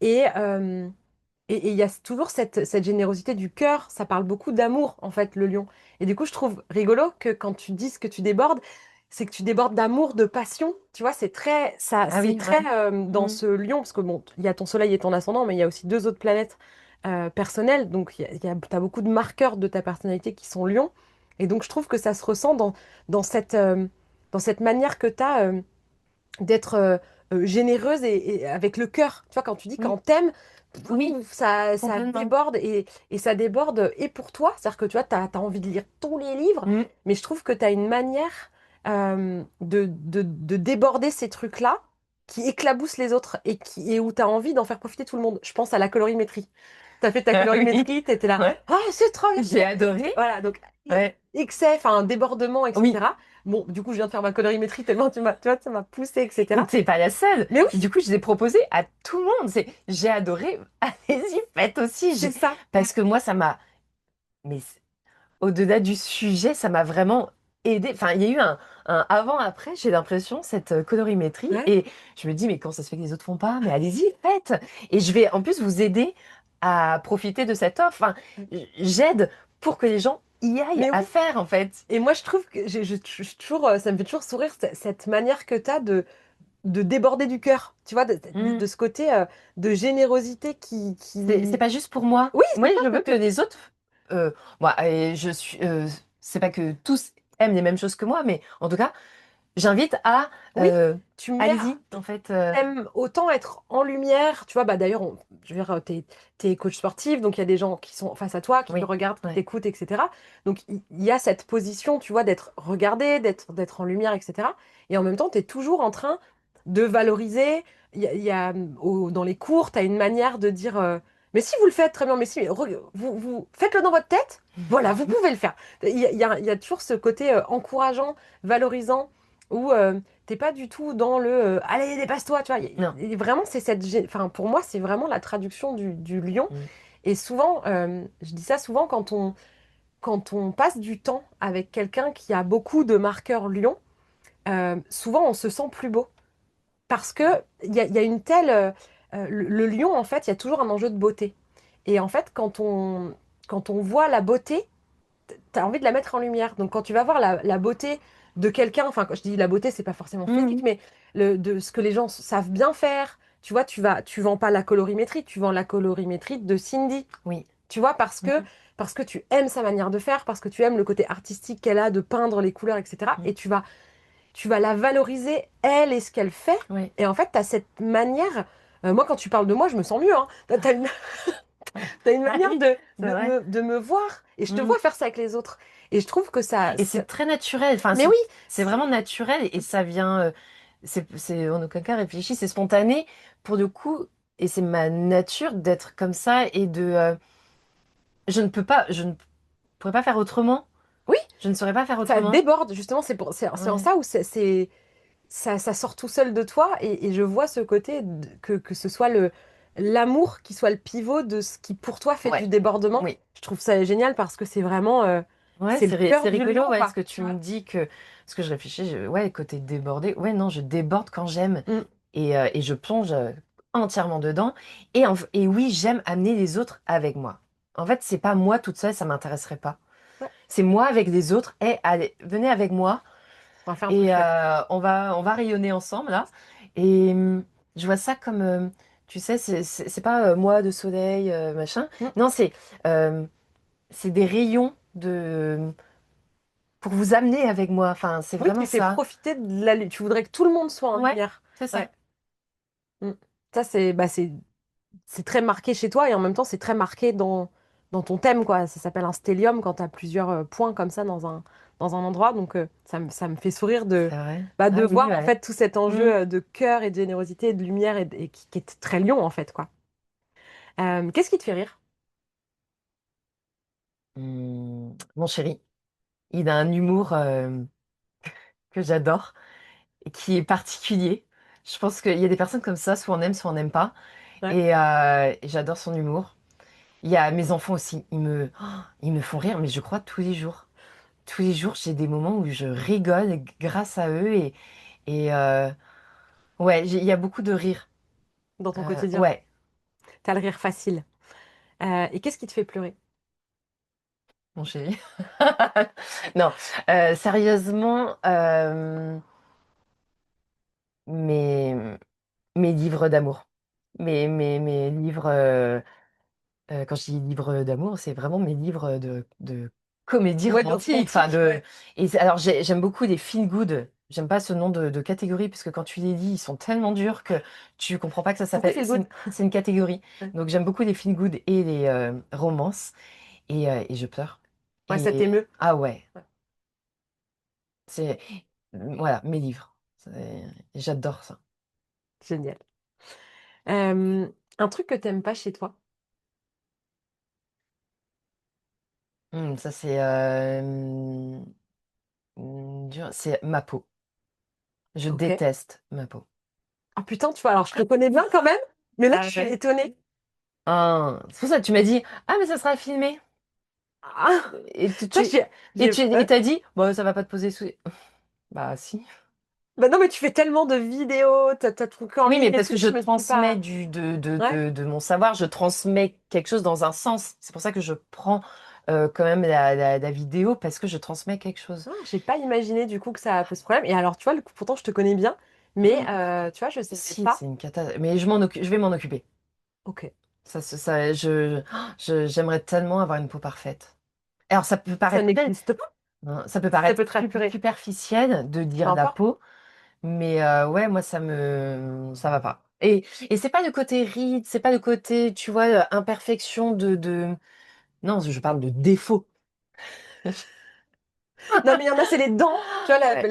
Et, euh, et il y a toujours cette générosité du cœur, ça parle beaucoup d'amour, en fait, le lion. Et du coup, je trouve rigolo que quand tu dis que tu débordes, c'est que tu débordes d'amour, de passion. Tu vois, ah c'est oui, très ouais. dans Mm. ce lion, parce que bon, il y a ton soleil et ton ascendant, mais il y a aussi deux autres planètes personnelles. Donc, t'as beaucoup de marqueurs de ta personnalité qui sont lions. Et donc, je trouve que ça se ressent dans dans cette manière que tu as d'être généreuse et avec le cœur. Tu vois, quand tu dis Oui, quand t'aimes, oui, ça complètement. déborde et ça déborde et pour toi. C'est-à-dire que tu vois, t'as envie de lire tous les livres, Mm. mais je trouve que tu as une manière de déborder ces trucs-là qui éclaboussent les autres et où tu as envie d'en faire profiter tout le monde. Je pense à la colorimétrie. Tu as fait ta Ah oui, colorimétrie, tu étais là, ouais. ah, c'est trop bien. J'ai adoré. Voilà, donc Ouais. excès, enfin débordement, Oui. etc. Bon, du coup, je viens de faire ma colorimétrie tellement tu vois, ça m'a poussé, etc. T'es pas la seule. Mais oui, Du coup, je l'ai proposé à tout le monde. J'ai adoré. Allez-y, faites aussi. c'est ça. Parce que moi, ça m'a. Mais au-delà du sujet, ça m'a vraiment aidé. Enfin, il y a eu un avant-après, j'ai l'impression, cette colorimétrie. Ouais. Et je me dis, mais comment ça se fait que les autres font pas? Mais allez-y, faites. Et je vais en plus vous aider à profiter de cette offre. Enfin, j'aide pour que les gens y aillent Mais à oui. faire, en fait. Et moi, je trouve que je suis toujours, ça me fait toujours sourire cette manière que tu as de déborder du cœur. Tu vois, Mm. de ce côté de générosité C'est pas juste pour moi. Oui, Moi, c'est ça. je veux que les autres. Moi, et je suis. C'est pas que tous aiment les mêmes choses que moi, mais en tout cas, J'invite à Oui, tu mets allez-y, en fait. t'aimes autant être en lumière, tu vois, bah d'ailleurs, je veux dire, t'es coach sportif, donc il y a des gens qui sont face à toi, qui te Oui, regardent, qui ouais. t'écoutent, etc. Donc il y a cette position, tu vois, d'être regardé, d'être en lumière, etc. Et en même temps, tu es toujours en train de valoriser. Dans les cours, tu as une manière de dire, mais si vous le faites très bien, mais si, mais vous faites-le dans votre tête, voilà, vous pouvez le faire. Il y a toujours ce côté encourageant, valorisant, où t'es pas du tout dans le allez, dépasse-toi, tu vois. Non. Vraiment, enfin, pour moi, c'est vraiment la traduction du lion. Mm. Et souvent, je dis ça souvent quand on passe du temps avec quelqu'un qui a beaucoup de marqueurs lion, souvent on se sent plus beau. Parce que il y a une telle. Le lion, en fait, il y a toujours un enjeu de beauté. Et en fait, quand on voit la beauté, tu as envie de la mettre en lumière. Donc, quand tu vas voir la beauté de quelqu'un, enfin, quand je dis la beauté, c'est pas forcément physique, Mhm. mais de ce que les gens savent bien faire, tu vois, tu vends pas la colorimétrie, tu vends la colorimétrie de Cindy. Oui. Tu vois, parce que, Mhm. parce que tu aimes sa manière de faire, parce que tu aimes le côté artistique qu'elle a de peindre les couleurs, etc. Mhm. Et tu vas la valoriser, elle et ce qu'elle fait. Oui. Et en fait, tu as cette manière. Moi, quand tu parles de moi, je me sens mieux, hein. T'as une Ah manière oui, de, c'est de vrai. me, de me voir. Et je te Mhm. vois faire ça avec les autres. Et je trouve que ça. Et c'est très naturel. Enfin, Mais oui, c'est vraiment naturel et ça vient. C'est en aucun cas réfléchi, c'est spontané pour le coup. Et c'est ma nature d'être comme ça et de. Je ne pourrais pas faire autrement. oui, Je ne saurais pas faire ça autrement. déborde. Justement, c'est en Ouais. ça où ça sort tout seul de toi. Et je vois ce côté que ce soit l'amour qui soit le pivot de ce qui pour toi fait du Ouais. débordement. Oui. Je trouve ça génial parce que c'est vraiment. Ouais, C'est le cœur c'est du rigolo, lion, ouais, ce quoi. que Tu tu vois. me dis que. Parce que je réfléchis, ouais, côté débordé. Ouais, non, je déborde quand j'aime. Mm. Et je plonge entièrement dedans. Et oui, j'aime amener les autres avec moi. En fait, c'est pas moi toute seule, ça m'intéresserait pas. Ouais. C'est moi avec les autres. Et allez, venez avec moi. On va faire un truc Et chouette. on va rayonner ensemble, là. Et je vois ça comme. Tu sais, c'est pas moi de soleil, machin. Mm. Non, euh, c'est des rayons pour vous amener avec moi. Enfin, c'est Oui, vraiment tu fais ça. profiter de la lumière. Tu voudrais que tout le monde soit en Ouais, lumière. c'est ça. Ouais. Mm. Ça, c'est très marqué chez toi et en même temps, c'est très marqué dans ton thème, quoi. Ça s'appelle un stellium quand tu as plusieurs points comme ça dans un endroit. Donc, ça me fait sourire de, C'est vrai. bah, Ah de oui, voir en ouais. fait tout cet Hmm. enjeu de cœur et de générosité et de lumière et qui est très lion, en fait, quoi. Qu'est-ce qui te fait rire? Mon chéri, il a un humour que j'adore et qui est particulier. Je pense qu'il y a des personnes comme ça, soit on n'aime pas. Ouais. Et j'adore son humour. Il y a mes enfants aussi, ils me font rire, mais je crois tous les jours. Tous les jours, j'ai des moments où je rigole grâce à eux et ouais, il y a beaucoup de rire. Dans ton quotidien. Ouais, T'as le rire facile. Et qu'est-ce qui te fait pleurer? mon chéri. Non, sérieusement, mes, mes livres d'amour. Mes livres, quand je dis livres d'amour, c'est vraiment mes livres de comédie Ouais, romantique. Enfin, romantique, ouais. alors, j'aime beaucoup les feel good. J'aime pas ce nom de catégorie, puisque quand tu les lis, ils sont tellement durs que tu comprends pas que ça Pourquoi s'appelle. feel good? C'est une catégorie. Ouais, Donc, j'aime beaucoup les feel good et les romances. Et je pleure. ouais, ça Et t'émeut. ah ouais, Ouais, c'est. Voilà, mes livres. J'adore ça. génial. Euh, un truc que t'aimes pas chez toi? Ça, c'est dur. C'est ma peau. Je Ok. déteste ma peau. Ah putain, tu vois, alors je te connais bien quand même, mais là je Ah suis ouais. étonnée. Ah, c'est pour ça que tu m'as dit, ah, mais ça sera filmé. Ah, Et ça, et t'as dit, bon, ça va pas te poser sous. Bah, si. bah non, mais tu fais tellement de vidéos, t'as ton truc en Oui, mais ligne et parce tout, que je je me dis transmets pas. Ouais. de mon savoir, je transmets quelque chose dans un sens. C'est pour ça que je prends quand même la vidéo, parce que je transmets quelque chose. Ah, j'ai pas imaginé du coup que ça pose problème. Et alors, tu vois, pourtant je te connais bien, mais Mm. tu vois, je savais Si, pas. c'est une cata. Mais je vais m'en occuper. Ok. J'aimerais tellement avoir une peau parfaite. Alors, ça peut Ça paraître bête. n'existe pas. Hein, ça peut Ça paraître peut te rassurer. superficiel de Peu dire la importe. peau, mais ouais, moi, ça va pas. Et c'est pas le côté ride, c'est pas le côté, tu vois, imperfection Non, je parle de défaut. Non, mais il y en a, c'est les dents. Tu vois, Ouais.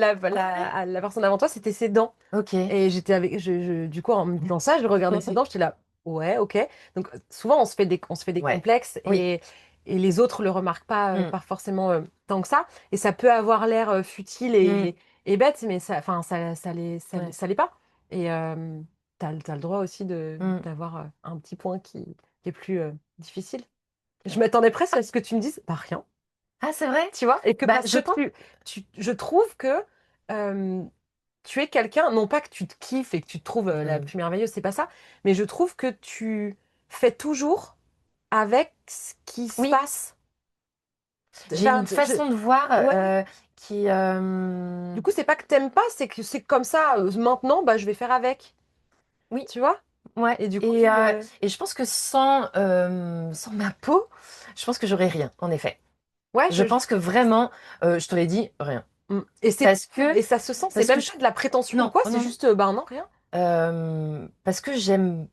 la personne avant toi, c'était ses dents. Ok. Et j'étais avec, du coup, en me disant ça, je regardais ses dents, j'étais là, ouais, ok. Donc, souvent, on se fait des Ouais. complexes Oui. et les autres le remarquent pas, Mm. pas forcément tant que ça. Et ça peut avoir l'air futile Mm. et bête, mais ça, enfin, Ouais. ça l'est pas. Et t'as le droit aussi Mm. d'avoir un petit point qui est plus difficile. Je m'attendais presque à ce que tu me dises, bah rien, Ah, c'est vrai? tu vois, et que Bah, parce je que pense. je trouve que euh, tu es quelqu'un, non pas que tu te kiffes et que tu te trouves la Mm. plus merveilleuse, c'est pas ça, mais je trouve que tu fais toujours avec ce qui se Oui, passe. j'ai Enfin, une façon de voir ouais. qui. Du coup, c'est pas que t'aimes pas, c'est que c'est comme ça. Maintenant, bah, je vais faire avec, Oui, tu vois? ouais. Et du coup, Et je pense que sans ma peau, je pense que j'aurais rien, en effet. ouais, Je pense que vraiment, je te l'ai dit, rien. Mm. Parce que, Et ça se sent, c'est parce que même je- pas de la prétention ou non, quoi, oh c'est non, non. juste, bah non, rien. Parce que j'aime,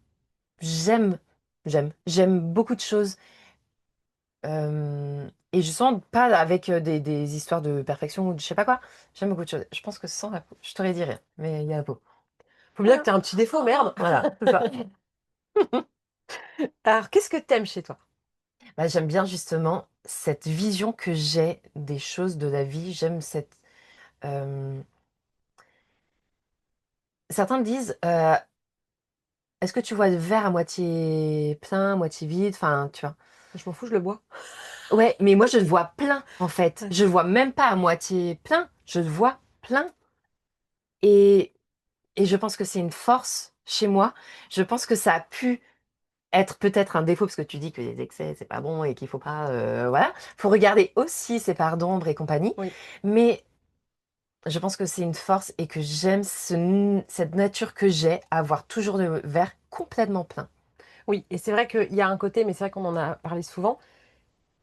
j'aime beaucoup de choses. Et je sens pas avec des histoires de perfection ou de je sais pas quoi. J'aime beaucoup de choses. Je pense que sans la peau, je t'aurais dit rien, mais il y a la peau. Faut bien que Voilà. t'aies un petit défaut, merde. Voilà, c'est ça. Alors, qu'est-ce que t'aimes chez toi? Bah, j'aime bien justement cette vision que j'ai des choses de la vie. J'aime cette. euh, Certains me disent, est-ce que tu vois le verre à moitié plein, moitié vide? Enfin, tu vois. Je m'en fous, je le bois. Ouais, mais moi je le vois plein en fait. Ouais. Je le vois même pas à moitié plein. Je le vois plein. Et, et je pense que c'est une force chez moi. Je pense que ça a pu être peut-être un défaut parce que tu dis que les excès c'est pas bon et qu'il faut pas. Voilà. Faut regarder aussi ses parts d'ombre et compagnie. Oui. Mais je pense que c'est une force et que j'aime cette nature que j'ai à avoir toujours le verre complètement plein. Oui, et c'est vrai qu'il y a un côté, mais c'est vrai qu'on en a parlé souvent,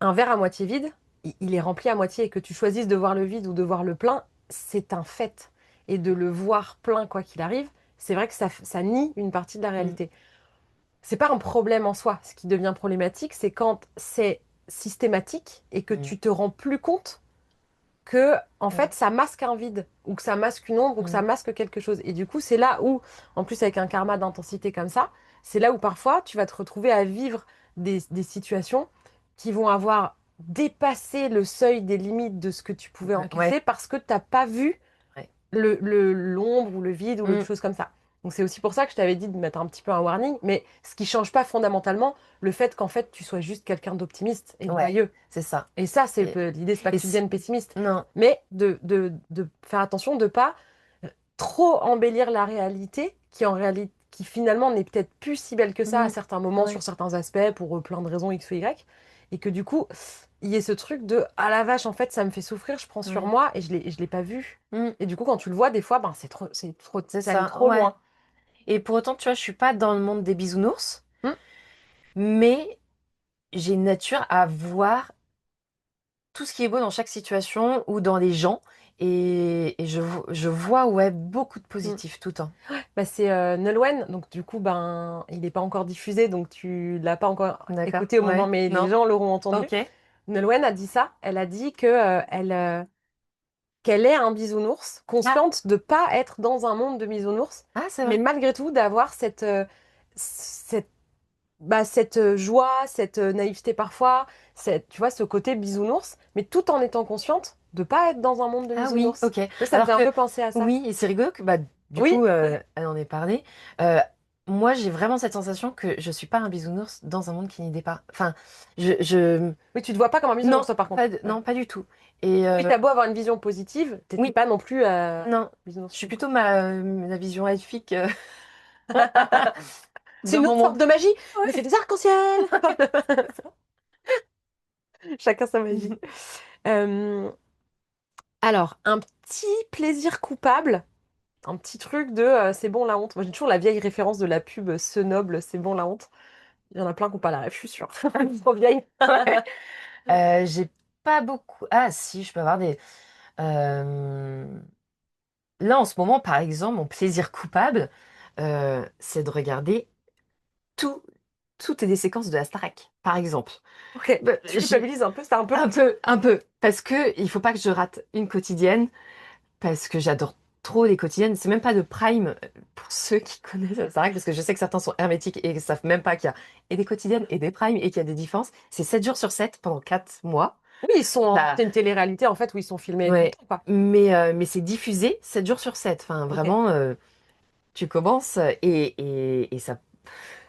un verre à moitié vide, il est rempli à moitié, et que tu choisisses de voir le vide ou de voir le plein, c'est un fait. Et de le voir plein, quoi qu'il arrive, c'est vrai que ça nie une partie de la Mm, réalité. C'est pas un problème en soi. Ce qui devient problématique, c'est quand c'est systématique et que mm, tu te rends plus compte que en ouais, fait ça masque un vide ou que ça masque une ombre ou que ça mm, masque quelque chose. Et du coup, c'est là où, en plus avec un karma d'intensité comme ça, c'est là où parfois tu vas te retrouver à vivre des situations qui vont avoir dépassé le seuil des limites de ce que tu pouvais ouais, encaisser parce que tu n'as pas vu ouais. l'ombre ou le vide ou le Mm, chose comme ça. Donc c'est aussi pour ça que je t'avais dit de mettre un petit peu un warning, mais ce qui change pas fondamentalement le fait qu'en fait tu sois juste quelqu'un d'optimiste et de ouais, joyeux. c'est ça. Et ça, c'est Et, l'idée, c'est pas que et tu deviennes pessimiste, non. mais de faire attention de pas trop embellir la réalité qui en réalité qui finalement n'est peut-être plus si belle que ça à Mm, certains moments sur ouais. certains aspects pour plein de raisons X ou Y et que du coup il y ait ce truc de ah la vache en fait ça me fait souffrir, je prends sur Ouais. moi et je l'ai pas vu. Mm, Et du coup quand tu le vois des fois ben c'est ça allait ça, trop ouais. loin. Et pour autant, tu vois, je suis pas dans le monde des bisounours, Hmm. mais j'ai une nature à voir tout ce qui est beau dans chaque situation ou dans les gens. Et je vois, ouais, beaucoup de Hmm. positif tout le temps. Bah, c'est Nolwenn, donc du coup ben il n'est pas encore diffusé donc tu l'as pas encore D'accord? écouté au moment Ouais. mais les Non? gens l'auront entendu. Ok. Nolwenn a dit ça, elle a dit que qu'elle est un bisounours, Ah, consciente de pas être dans un monde de bisounours, ah, c'est mais vrai. malgré tout d'avoir cette joie, cette naïveté parfois, tu vois, ce côté bisounours, mais tout en étant consciente de pas être dans un monde de Ah oui, bisounours. ok. Ça me fait Alors un que peu penser à ça. oui, et c'est rigolo que bah, du Oui, coup, elle en ait parlé. Euh, Moi, j'ai vraiment cette sensation que je suis pas un bisounours dans un monde qui n'y est pas. Enfin, je... oui, tu te vois pas comme un bisounours, Non, toi, par contre. Ouais. non, pas du tout. Et Oui, t'as beau avoir une vision positive, t'es oui, pas non plus non, je bisounours. suis plutôt la vision elfique C'est de une mon autre forme monde. de magie, mais c'est Ouais. des arcs-en-ciel. Chacun sa magie. Euh, alors, un petit plaisir coupable. Un petit truc de c'est bon la honte. Moi j'ai toujours la vieille référence de la pub Ce Noble, c'est bon la honte. Il y en a plein qui n'ont pas la ref, je suis sûre. Trop vieille. J'ai pas beaucoup. Ah si, je peux avoir des. euh, Là, en ce moment, par exemple, mon plaisir coupable, c'est de regarder tout, toutes les séquences de la Starac, par exemple. Ok, Bah, tu culpabilises un peu, c'est un peu. un peu, parce que il faut pas que je rate une quotidienne, parce que j'adore trop les quotidiennes. C'est même pas de Prime pour ceux qui connaissent la Starac, parce que je sais que certains sont hermétiques et ne savent même pas qu'il y a et des quotidiennes et des Prime et qu'il y a des différences. C'est 7 jours sur 7 pendant 4 mois. Oui, Bah, c'est une télé-réalité en fait où ils sont filmés tout le ouais, temps, quoi. mais c'est diffusé 7 jours sur 7. Enfin, Ok. vraiment, tu commences et ça,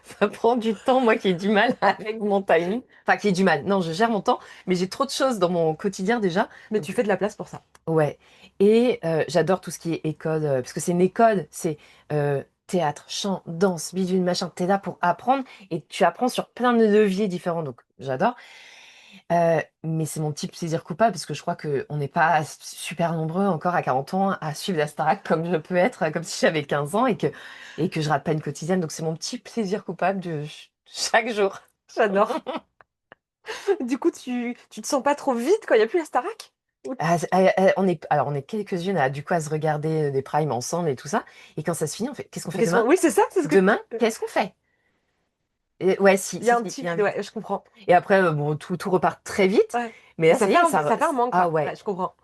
ça prend du temps, moi qui ai du mal avec mon timing. Enfin, qui ai du mal. Non, je gère mon temps, mais j'ai trop de choses dans mon quotidien déjà. Mais tu Donc, fais de la place pour ça. ouais. Et j'adore tout ce qui est école, parce que c'est une école, c'est théâtre, chant, danse, bidule, machin. T'es là pour apprendre et tu apprends sur plein de leviers différents. Donc, j'adore. Mais c'est mon petit plaisir coupable parce que je crois qu'on n'est pas super nombreux encore à 40 ans à suivre la Starac comme je peux être, comme si j'avais 15 ans et que je rate pas une quotidienne. Donc c'est mon petit plaisir coupable de chaque jour. J'adore. Du coup, tu te sens pas trop vide quand il n'y a plus la Starac? On est quelques-unes à du coup à se regarder des primes ensemble et tout ça. Et quand ça se finit, on fait qu'est-ce qu'on fait Qu'est-ce demain? Oui, c'est ça, c'est ce que. Demain, qu'est-ce qu'on fait? Et, ouais, si, Il y a si, un si, il petit y a un vide, vide. ouais, je comprends. Et après, bon, tout repart très vite. Ouais. Mais Et là, ça y est, ça. ça fait un manque, Ah quoi. ouais. Ouais, je comprends.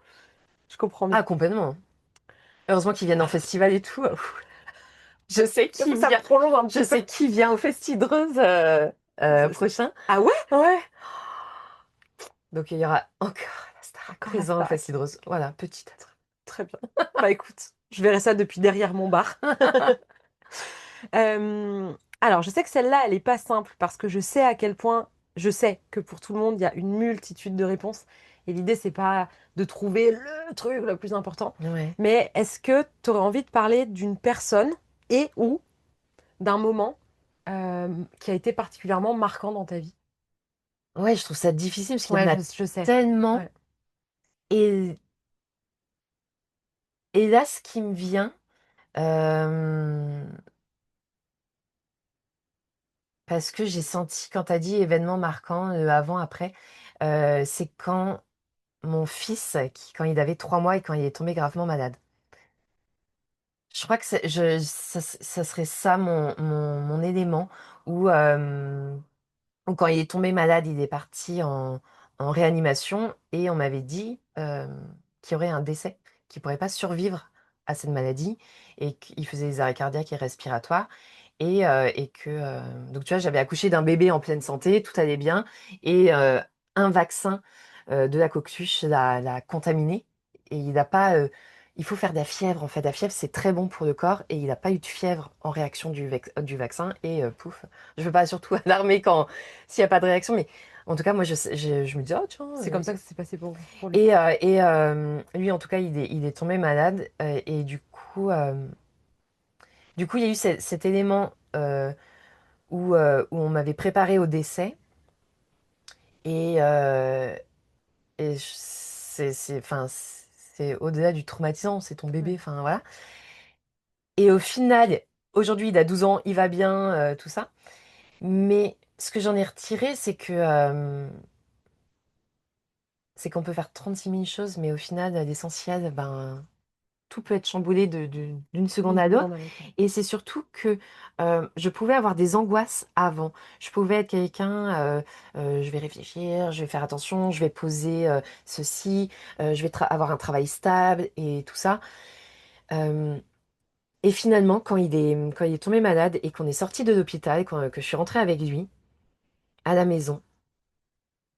Je comprends Ah, bien. complètement. Heureusement qu'ils viennent en festival et tout. Je sais Du coup, qui ça vient. prolonge un Je petit peu. sais qui vient au Festidreuse prochain. Ah ouais? Ouais. Donc il y aura encore la Starac Encore la présent au Starac. Festidreuse. Voilà, petit attribut. Très bien. Bah écoute, je verrai ça depuis derrière mon bar. Alors, je sais que celle-là, elle n'est pas simple parce que je sais à quel point, je sais que pour tout le monde, il y a une multitude de réponses. Et l'idée, c'est pas de trouver le truc le plus important. Ouais. Mais est-ce que tu aurais envie de parler d'une personne et ou d'un moment qui a été particulièrement marquant dans ta vie? Ouais, je trouve ça difficile parce qu'il y en Ouais, a je sais. tellement. Ouais. Et, et là, ce qui me vient, euh, parce que j'ai senti, quand tu as dit événement marquant, avant, après, c'est quand mon fils, quand il avait 3 mois et quand il est tombé gravement malade. Je crois que ça serait ça mon élément où, où quand il est tombé malade, il est parti en réanimation et on m'avait dit qu'il y aurait un décès, qu'il ne pourrait pas survivre à cette maladie et qu'il faisait des arrêts cardiaques et respiratoires et que donc tu vois, j'avais accouché d'un bébé en pleine santé, tout allait bien et un vaccin de la coqueluche l'a contaminé et il n'a pas il faut faire de la fièvre en fait. La fièvre c'est très bon pour le corps et il n'a pas eu de fièvre en réaction du vaccin et pouf. Je veux pas surtout alarmer quand s'il n'y a pas de réaction, mais en tout cas moi je me dis oh tiens C'est comme ça que ça s'est passé pour lui. et lui en tout cas il est tombé malade et du coup il y a eu cet élément où on m'avait préparé au décès et, enfin, c'est au-delà du traumatisant, c'est ton bébé, Ouais. enfin voilà. Et au final, aujourd'hui il a 12 ans, il va bien, tout ça. Mais ce que j'en ai retiré, c'est qu'on peut faire 36 000 choses, mais au final, l'essentiel, ben, tout peut être chamboulé d'une seconde D'une à l'autre. seconde à l'autre. Ouais. Et c'est surtout que je pouvais avoir des angoisses avant. Je pouvais être quelqu'un, je vais réfléchir, je vais faire attention, je vais poser ceci, je vais avoir un travail stable et tout ça. Euh, et finalement, quand il est tombé malade et qu'on est sorti de l'hôpital, que je suis rentrée avec lui à la maison,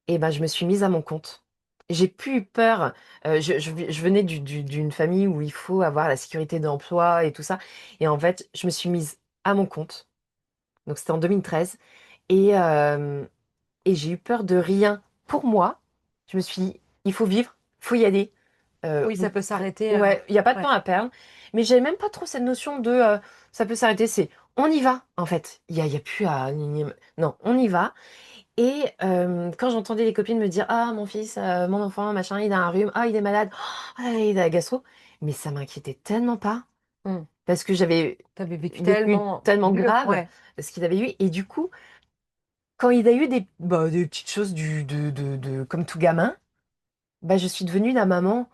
et ben, je me suis mise à mon compte. J'ai plus eu peur. Je venais d'une famille où il faut avoir la sécurité d'emploi et tout ça. Et en fait, je me suis mise à mon compte. Donc, c'était en 2013. Et, euh, et j'ai eu peur de rien. Pour moi, je me suis dit, il faut vivre, faut y aller. Oui, ça peut s'arrêter. Ouais, il n'y a pas de temps Ouais. à perdre. Mais j'avais même pas trop cette notion de ça peut s'arrêter. C'est on y va, en fait. Il y a plus à. Non, on y va. Et quand j'entendais les copines me dire ah, mon fils, mon enfant, machin, il a un rhume, ah, il est malade, ah, il a la gastro. Mais ça m'inquiétait tellement pas. Hmm. Parce que j'avais T'avais vécu vécu tellement tellement dur. grave Ouais. ce qu'il avait eu. Et du coup, quand il a eu des petites choses comme tout gamin, bah, je suis devenue la maman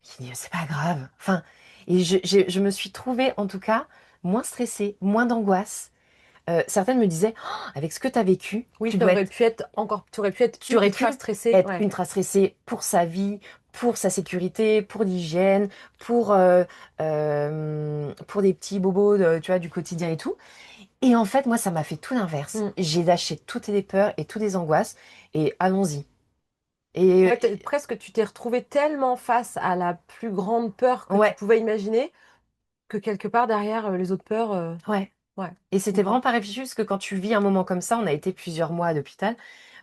qui dit, c'est pas grave. Enfin, et je me suis trouvée, en tout cas, moins stressée, moins d'angoisse. Certaines me disaient, oh, avec ce que tu as vécu, Oui, tu aurais pu être tu aurais ultra pu stressée. être Ouais. ultra stressée pour sa vie, pour sa sécurité, pour l'hygiène, pour des petits bobos, tu vois, du quotidien et tout. Et en fait, moi, ça m'a fait tout l'inverse. Mm. J'ai lâché toutes les peurs et toutes les angoisses et allons-y. Et Ouais, presque tu t'es retrouvée tellement face à la plus grande peur que tu ouais, pouvais imaginer que quelque part derrière les autres peurs, ouais. ouais, Et je c'était comprends. vraiment pas réfléchi parce que quand tu vis un moment comme ça, on a été plusieurs mois à l'hôpital.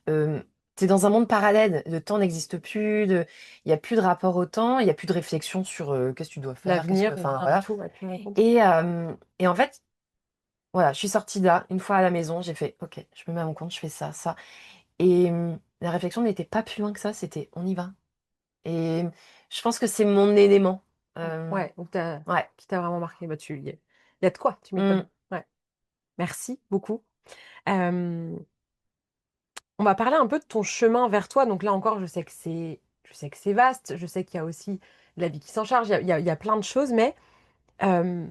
euh, T'es dans un monde parallèle. Le temps n'existe plus. Il n'y a plus de rapport au temps. Il n'y a plus de réflexion sur qu'est-ce que tu dois faire. Qu'est-ce que, L'avenir ou enfin rien du voilà. tout, ouais, tu me racontes. Et en fait, voilà, je suis sortie de là. Une fois à la maison, j'ai fait, ok, je me mets à mon compte, je fais ça, ça. Et la réflexion n'était pas plus loin que ça. C'était, on y va. Et je pense que c'est mon élément. Euh, Ouais, donc ouais. qui t'a vraiment marqué. Bah, il y a de quoi, tu m'étonnes. Mm. Ouais. Merci beaucoup. Euh, on va parler un peu de ton chemin vers toi. Donc là encore, je sais que c'est vaste. Je sais qu'il y a aussi la vie qui s'en charge. Il y a plein de choses, mais euh,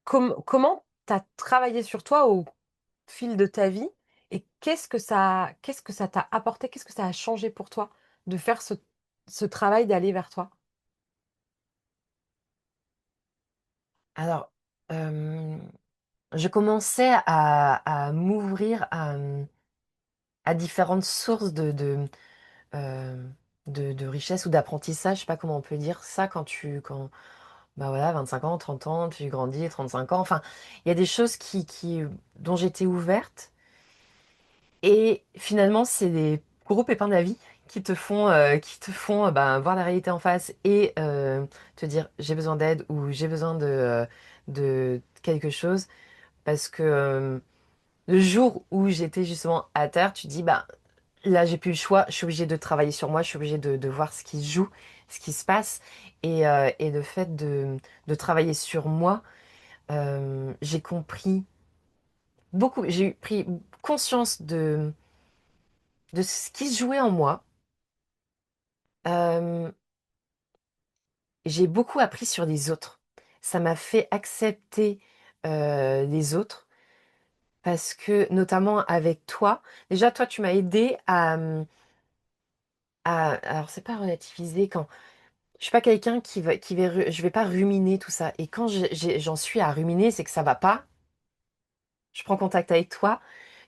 comment tu as travaillé sur toi au fil de ta vie et qu'est-ce que ça t'a apporté, qu'est-ce que ça a changé pour toi de faire ce travail d'aller vers toi? Alors, euh, je commençais à m'ouvrir à différentes sources euh, de richesse ou d'apprentissage. Je sais pas comment on peut dire ça bah voilà, 25 ans, 30 ans, tu grandis, 35 ans. Enfin, il y a des choses dont j'étais ouverte. Et finalement, c'est des gros pépins de la vie qui te font ben, voir la réalité en face et te dire j'ai besoin d'aide ou j'ai besoin de quelque chose. Parce que le jour où j'étais justement à terre, tu dis, bah là, j'ai plus le choix, je suis obligée de travailler sur moi, je suis obligée de voir ce qui se joue, ce qui se passe. Et le fait de travailler sur moi, j'ai compris beaucoup, j'ai pris conscience de ce qui se jouait en moi. Euh, j'ai beaucoup appris sur les autres. Ça m'a fait accepter les autres parce que, notamment avec toi, déjà, toi, tu m'as aidé alors, c'est pas relativiser quand. Je suis pas quelqu'un je vais pas ruminer tout ça. Et quand j'en suis à ruminer, c'est que ça va pas. Je prends contact avec toi.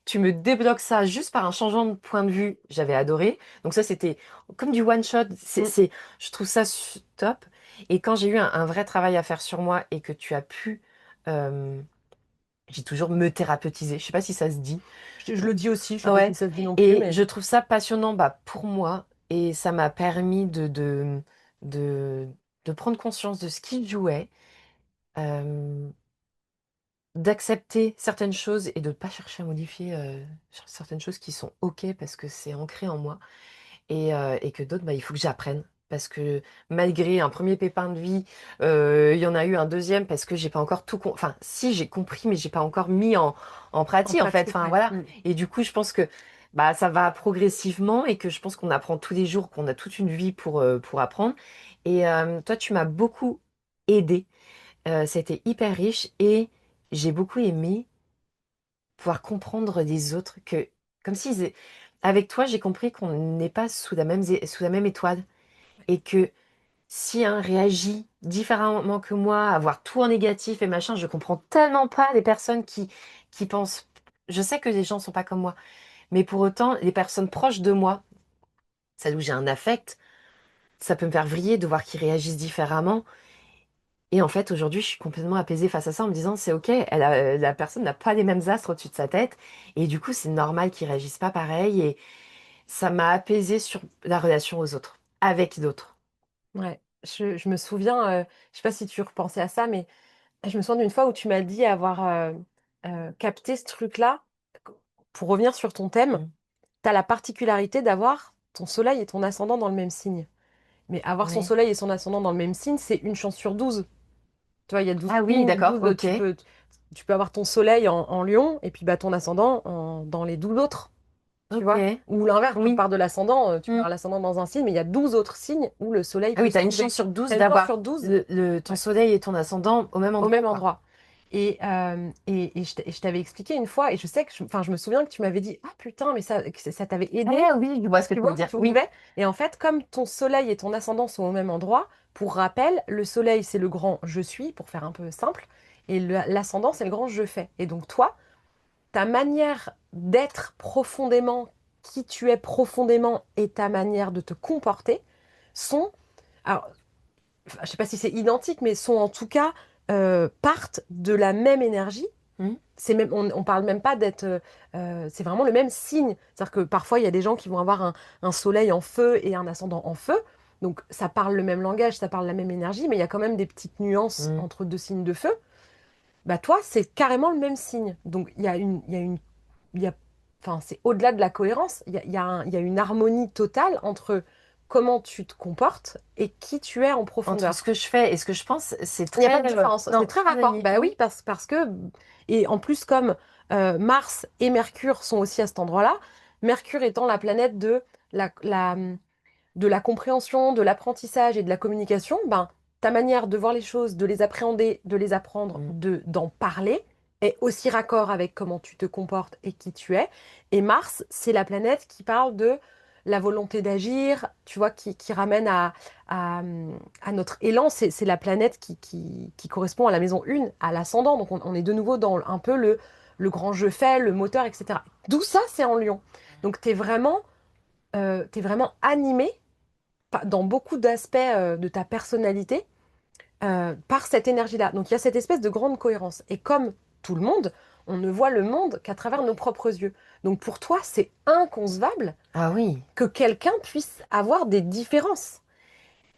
Tu me débloques ça juste par un changement de point de vue. J'avais adoré. Donc ça, c'était comme du one shot. Mm. Je trouve ça top. Et quand j'ai eu un vrai travail à faire sur moi et que tu as pu, euh, j'ai toujours me thérapeutiser. Je sais pas si ça se dit. Je le dis aussi, je sais Ah pas si ouais. ça se dit non plus, Et mais je trouve ça passionnant bah, pour moi. Et ça m'a permis de, de prendre conscience de ce qui jouait, euh, d'accepter certaines choses et de ne pas chercher à modifier sur certaines choses qui sont OK parce que c'est ancré en moi. Et que d'autres, bah, il faut que j'apprenne. Parce que malgré un premier pépin de vie, il y en a eu un deuxième parce que j'ai pas encore Enfin, si j'ai compris, mais j'ai pas encore mis en en pratique en fait. pratique, Enfin ouais. voilà. Mm. Et du coup, je pense que bah ça va progressivement et que je pense qu'on apprend tous les jours, qu'on a toute une vie pour apprendre. Et toi, tu m'as beaucoup aidé. C'était hyper riche et j'ai beaucoup aimé pouvoir comprendre des autres que comme si avec toi, j'ai compris qu'on n'est pas sous la même étoile et que si un réagit différemment que moi, avoir tout en négatif et machin, je comprends tellement pas les personnes qui pensent. Je sais que les gens sont pas comme moi, mais pour autant, les personnes proches de moi, celles où j'ai un affect, ça peut me faire vriller de voir qu'ils réagissent différemment. Et en fait, aujourd'hui, je suis complètement apaisée face à ça en me disant, c'est ok, la personne n'a pas les mêmes astres au-dessus de sa tête, et du coup, c'est normal qu'ils réagissent pas pareil, et ça m'a apaisée sur la relation aux autres, avec d'autres. Ouais. Je me souviens, je sais pas si tu repensais à ça, mais je me souviens d'une fois où tu m'as dit avoir capté ce truc-là. Pour revenir sur ton thème, Mm. tu as la particularité d'avoir ton soleil et ton ascendant dans le même signe. Mais avoir son Oui. soleil et son ascendant dans le même signe, c'est une chance sur 12. Tu vois, il y a 12 Ah oui, signes, d'accord, 12 ok. tu peux avoir ton soleil en lion et puis bah, ton ascendant dans les 12 autres. tu vois. Ok. Ou l'inverse, tu Oui. pars de l'ascendant, tu Mm. pars l'ascendant dans un signe, mais il y a 12 autres signes où le soleil Ah peut oui, se t'as une trouver. chance sur 12 T'as une chance d'avoir sur 12. ton soleil et ton ascendant au même Au endroit, même quoi. endroit. Et je t'avais expliqué une fois, et je sais que, enfin, je me souviens que tu m'avais dit, ah putain, mais ça t'avait aidé, Ah oui, je vois ce que tu tu veux vois, dire. tu Oui. pouvais. Et en fait, comme ton soleil et ton ascendant sont au même endroit, pour rappel, le soleil, c'est le grand je suis, pour faire un peu simple, et l'ascendant, c'est le grand je fais. Et donc, toi, ta manière d'être profondément qui tu es profondément et ta manière de te comporter sont, alors, enfin, je sais pas si c'est identique, mais sont en tout cas partent de la même énergie. Mm. C'est même, on parle même pas d'être, c'est vraiment le même signe. C'est-à-dire que parfois il y a des gens qui vont avoir un soleil en feu et un ascendant en feu. Donc ça parle le même langage, ça parle la même énergie, mais il y a quand même des petites nuances Mm. entre deux signes de feu. Bah toi, c'est carrément le même signe. Donc il y a, enfin c'est au-delà de la cohérence. Il y a une harmonie totale entre comment tu te comportes et qui tu es en Entre ce profondeur. que je fais et ce que je pense, c'est Il n'y a très... pas de différence, non, c'est très très raccord. aligné. Bah oui, Oui. parce que, et en plus, comme Mars et Mercure sont aussi à cet endroit-là, Mercure étant la planète la, la- de la compréhension, de l'apprentissage et de la communication, ben, ta manière de voir les choses, de les appréhender, de les apprendre, Mm. d'en parler, est aussi raccord avec comment tu te comportes et qui tu es. Et Mars, c'est la planète qui parle de la volonté d'agir, tu vois, qui ramène à, à notre élan. C'est la planète qui correspond à la maison 1, à l'ascendant. Donc on est de nouveau dans un peu le grand je fais, le moteur, etc. D'où ça, c'est en Lion. Donc t'es vraiment animé dans beaucoup d'aspects de ta personnalité par cette énergie-là. Donc il y a cette espèce de grande cohérence. Et comme tout le monde, on ne voit le monde qu'à travers nos propres yeux. Donc pour toi, c'est inconcevable Ah oui. que quelqu'un puisse avoir des différences.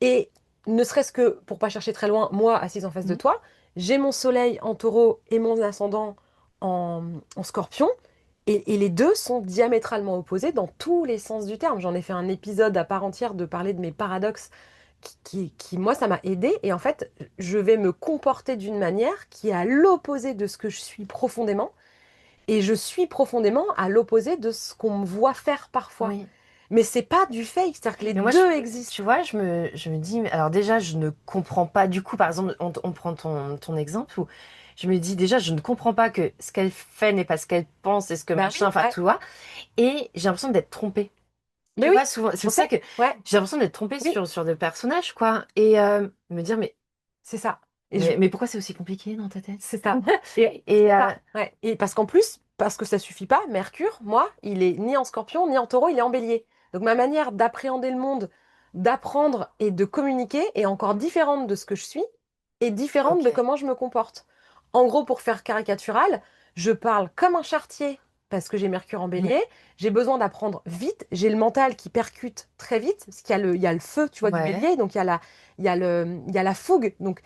Et ne serait-ce que, pour pas chercher très loin, moi, assise en face de Mm. toi, j'ai mon soleil en taureau et mon ascendant en scorpion. Et les deux sont diamétralement opposés dans tous les sens du terme. J'en ai fait un épisode à part entière de parler de mes paradoxes moi, ça m'a aidé. Et en fait, je vais me comporter d'une manière qui est à l'opposé de ce que je suis profondément. Et je suis profondément à l'opposé de ce qu'on me voit faire parfois. Oui. Mais c'est pas du fake, c'est-à-dire que les Mais moi, deux existent. tu vois, je me dis, alors déjà, je ne comprends pas, du coup, par exemple, on prend ton exemple où je me dis, déjà, je ne comprends pas que ce qu'elle fait n'est pas ce qu'elle pense et ce que Bah machin, oui, enfin, ouais. tu vois, et j'ai l'impression d'être trompée. Mais Tu oui, vois, souvent, c'est je pour ça sais. que Ouais, j'ai l'impression d'être trompée oui, sur des personnages, quoi, et me dire, c'est ça. Et je, mais pourquoi c'est aussi compliqué dans ta tête? c'est ça. Et Et, ça, ouais. Et parce qu'en plus, parce que ça suffit pas, Mercure, moi, il est ni en Scorpion, ni en Taureau, il est en Bélier. Donc ma manière d'appréhender le monde, d'apprendre et de communiquer est encore différente de ce que je suis et différente ok, de comment je me comporte. En gros, pour faire caricatural, je parle comme un charretier parce que j'ai Mercure en mm, Bélier. J'ai besoin d'apprendre vite. J'ai le mental qui percute très vite, parce il y a le feu, tu vois, du ouais, Bélier. Donc il y a la fougue. Donc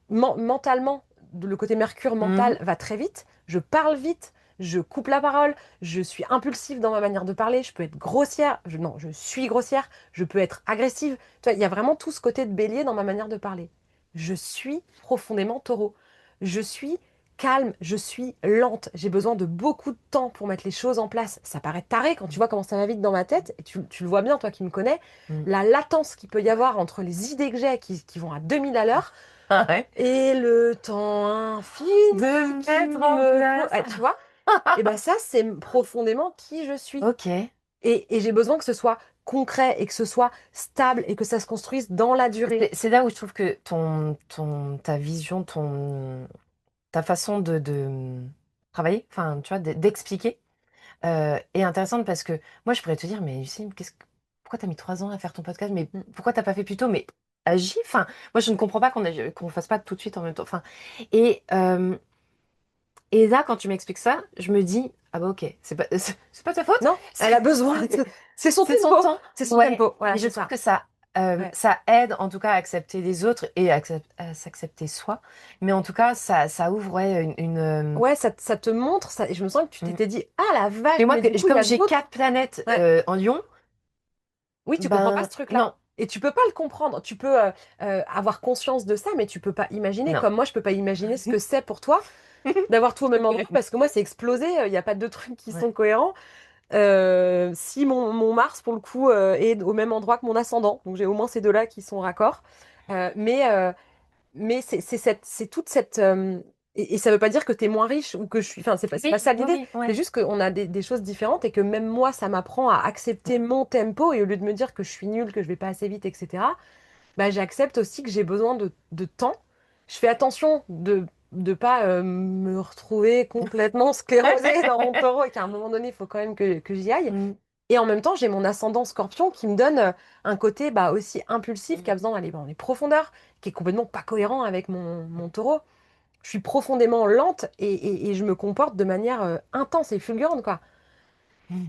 mentalement, le côté Mercure mm, mental va très vite. Je parle vite, je coupe la parole, je suis impulsive dans ma manière de parler, je peux être grossière, non, je suis grossière, je peux être agressive. Tu vois, il y a vraiment tout ce côté de bélier dans ma manière de parler. Je suis profondément taureau. Je suis calme, je suis lente. J'ai besoin de beaucoup de temps pour mettre les choses en place. Ça paraît taré quand tu vois comment ça va vite dans ma tête, et tu le vois bien, toi qui me connais, mm. la latence qu'il peut y avoir entre les idées que j'ai qui vont à 2000 à l'heure Ah ouais, et le temps infini de qui mettre en me faut. place. Ah, tu vois? Et ben ça, c'est profondément qui je suis. Ok. Et j'ai besoin que ce soit concret et que ce soit stable et que ça se construise dans la durée. C'est là où je trouve que ta vision, ta façon de travailler, enfin, tu vois, d'expliquer, est intéressante parce que moi, je pourrais te dire, mais Lucie, pourquoi t'as mis 3 ans à faire ton podcast? Mais Mm. pourquoi t'as pas fait plus tôt? Mais agis. Enfin, moi, je ne comprends pas qu'on fasse pas tout de suite en même temps. Enfin, et, euh, et là, quand tu m'expliques ça, je me dis, ah bah ok, c'est pas ta faute, Non, elle a besoin. C'est son c'est son tempo. temps. C'est son Ouais. tempo. Voilà, Et je c'est trouve ça. que Ouais. ça aide en tout cas à accepter les autres et à s'accepter soi. Mais en tout cas, ça ouvre ouais, Ouais, ça te montre ça. Et je me sens que tu une- t'étais dit, ah la vache, Mais moi, mais du coup, il y comme a j'ai d'autres. 4 planètes Ouais. en Lion, Oui, tu comprends pas ben ce truc-là. non, Et tu peux pas le comprendre. Tu peux avoir conscience de ça, mais tu peux pas imaginer. non. Comme moi, je peux pas imaginer ce que c'est pour toi d'avoir tout au même endroit, parce que moi, c'est explosé. Il n'y a pas deux trucs qui Ouais. sont cohérents. Si mon Mars, pour le coup, est au même endroit que mon ascendant. Donc j'ai au moins ces deux-là qui sont raccords. Mais c'est toute cette... et ça veut pas dire que tu es moins riche ou que je suis... Enfin, c'est pas Oui, ça oui, l'idée. oui, C'est ouais. juste qu'on a des choses différentes et que même moi, ça m'apprend à accepter mon tempo et au lieu de me dire que je suis nulle, que je vais pas assez vite, etc., bah, j'accepte aussi que j'ai besoin de temps. Je fais attention de pas me retrouver complètement sclérosée dans mon taureau et qu'à un moment donné, il faut quand même que j'y aille. Mm. Et en même temps, j'ai mon ascendant scorpion qui me donne un côté bah, aussi impulsif, qui a Mm. besoin d'aller dans les profondeurs, qui est complètement pas cohérent avec mon taureau. Je suis profondément lente et je me comporte de manière intense et fulgurante, quoi. Mm.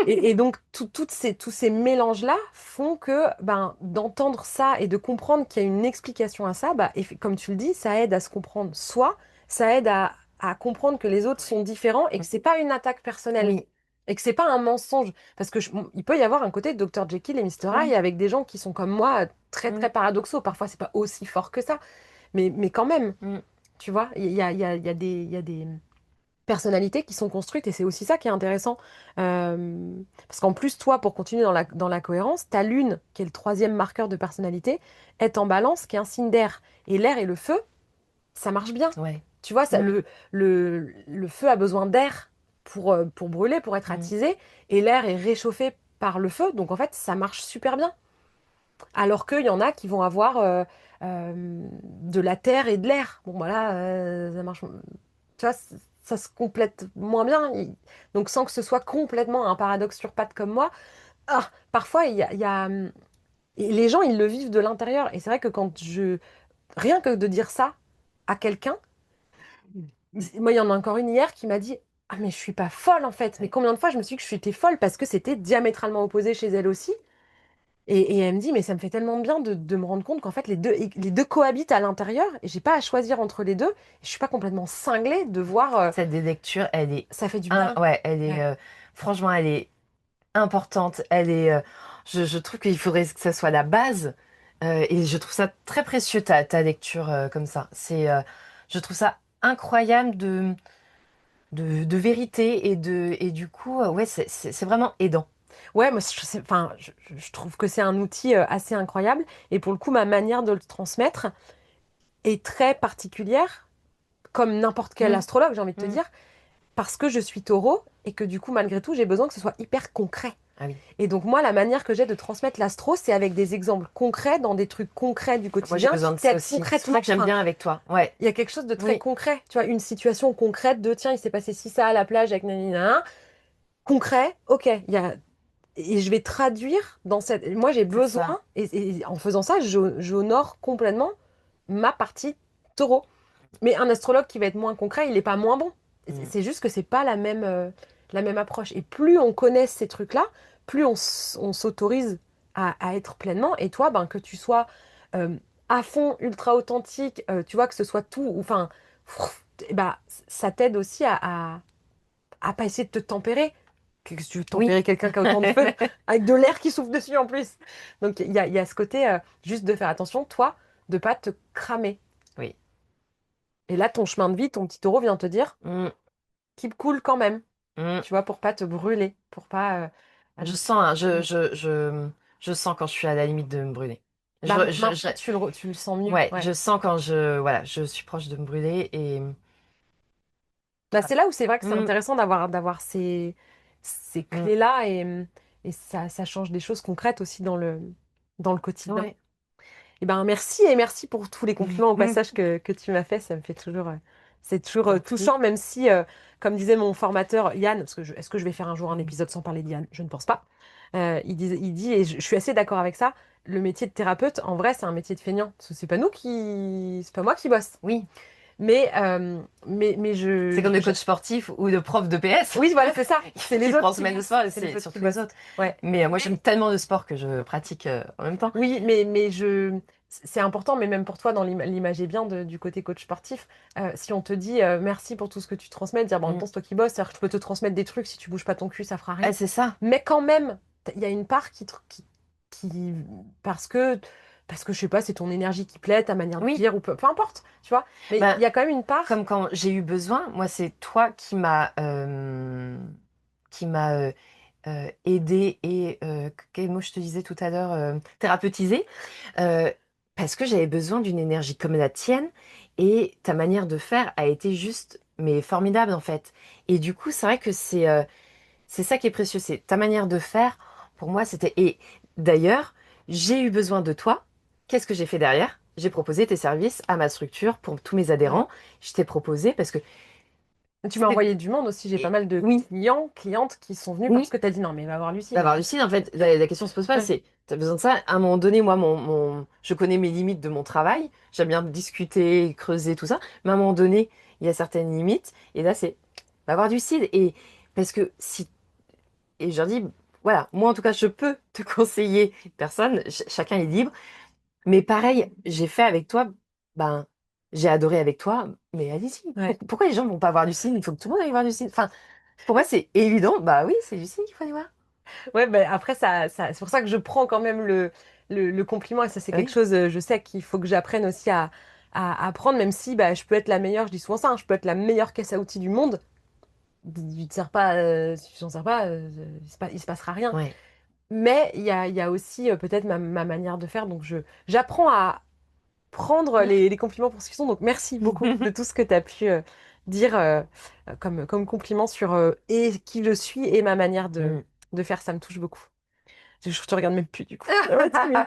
Et donc, tous ces mélanges-là font que ben, d'entendre ça et de comprendre qu'il y a une explication à ça, bah, comme tu le dis, ça aide à se comprendre soi, ça aide à comprendre que les autres sont différents et que c'est pas une attaque personnelle Oui, et que c'est pas un mensonge. Parce que il peut y avoir un côté Dr. Jekyll et Mr. Hyde oui. avec des gens qui sont comme moi, très très Mm. paradoxaux. Parfois, c'est pas aussi fort que ça, mais quand même, Mm. tu vois, il y a des personnalités qui sont construites et c'est aussi ça qui est intéressant. Parce qu'en plus, toi, pour continuer dans la cohérence, ta lune, qui est le troisième marqueur de personnalité, est en balance, qui est un signe d'air. Et l'air et le feu, ça marche bien. Ouais. Tu vois, Mm. le feu a besoin d'air pour brûler, pour être Mm. attisé, et l'air est réchauffé par le feu, donc en fait, ça marche super bien. Alors qu'il y en a qui vont avoir de la terre et de l'air. Bon, voilà, ça marche. Tu vois, ça se complète moins bien. Donc, sans que ce soit complètement un paradoxe sur pattes comme moi, parfois, et les gens, ils le vivent de l'intérieur. Et c'est vrai que rien que de dire ça à quelqu'un, moi, il y en a encore une hier qui m'a dit, ah, mais je suis pas folle en fait. Mais Ouais. combien de fois je me suis dit que j'étais folle parce que c'était diamétralement opposé chez elle aussi. Et elle me dit, mais ça me fait tellement de bien de me rendre compte qu'en fait, les deux cohabitent à l'intérieur et j'ai pas à choisir entre les deux. Je suis pas complètement cinglée de voir, Cette délecture, elle est, ça fait du bien. ouais, elle est, Ouais. franchement, elle est importante. Elle est, je trouve qu'il faudrait que ça soit la base. Et je trouve ça très précieux, ta lecture comme ça. Je trouve ça incroyable de vérité et du coup, ouais, c'est vraiment aidant. Ouais, moi, enfin, je trouve que c'est un outil assez incroyable. Et pour le coup, ma manière de le transmettre est très particulière, comme n'importe quel Mm, astrologue, j'ai envie de te mm. dire, parce que je suis taureau et que du coup, malgré tout, j'ai besoin que ce soit hyper concret. Ah oui. Et donc moi, la manière que j'ai de transmettre l'astro, c'est avec des exemples concrets, dans des trucs concrets du Moi, j'ai quotidien, besoin qui de ça t'aident aussi. C'est pour concrètement. ça que j'aime Enfin, bien avec toi. Ouais. il y a quelque chose de très Oui. concret. Tu vois, une situation concrète de, tiens, il s'est passé ci, ça à la plage avec nanana. Concret, ok. Et je vais traduire dans cette... Moi, j'ai C'est ça. besoin, et en faisant ça, j'honore complètement ma partie taureau. Mais un astrologue qui va être moins concret, il n'est pas moins bon. Mm. C'est juste que c'est pas la même approche. Et plus on connaît ces trucs-là, plus on s'autorise à être pleinement. Et toi, ben, que tu sois euh, à fond, ultra authentique, tu vois, que ce soit tout, enfin, bah, ça t'aide aussi à pas essayer de te tempérer. Que tu veux Oui. tempérer quelqu'un qui a autant de feu, avec de l'air qui souffle dessus en plus. Donc il y a ce côté, juste de faire attention, toi, de pas te cramer. Oui. Et là, ton chemin de vie, ton petit taureau vient te dire, Mm, keep cool quand même, mm. tu vois, pour pas te brûler, pour pas... Je euh, sens, hein, mm. je sens quand je suis à la limite de me brûler. Bah, maintenant, tu le sens mieux, Ouais, ouais. je sens quand voilà, je suis proche de me brûler et Bah, c'est là où c'est vrai que c'est Mm, intéressant d'avoir ces mm. clés-là et ça change des choses concrètes aussi dans le quotidien. Ouais. Eh ben, merci et merci pour tous les compliments au passage que tu m'as fait. Ça me fait toujours, c'est toujours T'en prie. touchant, même si, comme disait mon formateur Yann, parce que est-ce que je vais faire un jour un épisode sans parler d'Yann? Je ne pense pas. Il dit, et je suis assez d'accord avec ça, le métier de thérapeute, en vrai, c'est un métier de feignant. Parce que c'est pas moi qui bosse. Oui, Mais c'est comme le coach sportif ou le prof de PS oui, voilà, c'est ça. C'est les qui autres qui transmet le bossent. sport et C'est les c'est autres qui surtout les bossent. autres. Ouais. Mais moi, j'aime tellement le sport que je pratique en même temps. Oui, c'est important, mais même pour toi, dans l'image est bien du côté coach sportif. Si on te dit merci pour tout ce que tu transmets, dire bon, en même Mm. temps, c'est toi qui bosses, c'est-à-dire que je peux te transmettre des trucs, si tu bouges pas ton cul, ça fera Ah, rien. c'est ça. Mais quand même, il y a une part qui parce que, je sais pas, c'est ton énergie qui plaît, ta manière de Oui. dire, ou peu importe, tu vois. Mais il Ben, y a quand même une part. comme quand j'ai eu besoin, moi, c'est toi qui m'a aider et, quel mot je te disais tout à l'heure, thérapeutiser, euh, parce que j'avais besoin d'une énergie comme la tienne et ta manière de faire a été juste, mais formidable en fait. Et du coup, c'est vrai que c'est ça qui est précieux, c'est ta manière de faire. Pour moi, c'était... Et d'ailleurs, j'ai eu besoin de toi. Qu'est-ce que j'ai fait derrière? J'ai proposé tes services à ma structure pour tous mes Ouais. adhérents. Je t'ai proposé parce que... Tu m'as c'est- envoyé du monde aussi. J'ai pas mal de Oui, clients, clientes qui sont venus parce oui. que tu as dit non, mais va voir Lucille. D'avoir Lucine, en fait, la question se pose pas, Ouais. c'est... T'as besoin de ça? À un moment donné, moi, je connais mes limites de mon travail. J'aime bien discuter, creuser, tout ça. Mais à un moment donné, il y a certaines limites. Et là, c'est... Va voir Lucille. Et parce que si... Et je leur dis, voilà, moi, en tout cas, je peux te conseiller personne. Chacun est libre. Mais pareil, j'ai fait avec toi, ben, j'ai adoré avec toi, mais allez-y. Ouais. Pourquoi les gens vont pas voir Lucine? Il faut que tout le monde aille voir Lucine. Enfin, pour moi, c'est évident. Bah oui, c'est Lucine qu'il faut aller voir. Ouais, ben après, c'est pour ça que je prends quand même le compliment et ça, c'est quelque Oui, chose, je sais qu'il faut que j'apprenne aussi à apprendre, même si bah, je peux être la meilleure, je dis souvent ça, hein, je peux être la meilleure caisse à outils du monde. Tu te sers pas, si tu t'en sers pas, il se passera rien. ouais. Mais il y a aussi peut-être ma manière de faire, donc j'apprends à prendre les compliments pour ce qu'ils sont. Donc merci beaucoup de tout ce que tu as pu dire comme compliment sur et qui je suis et ma manière Mm. de faire, ça me touche beaucoup. Je te regarde même plus du coup. Ouais, timide.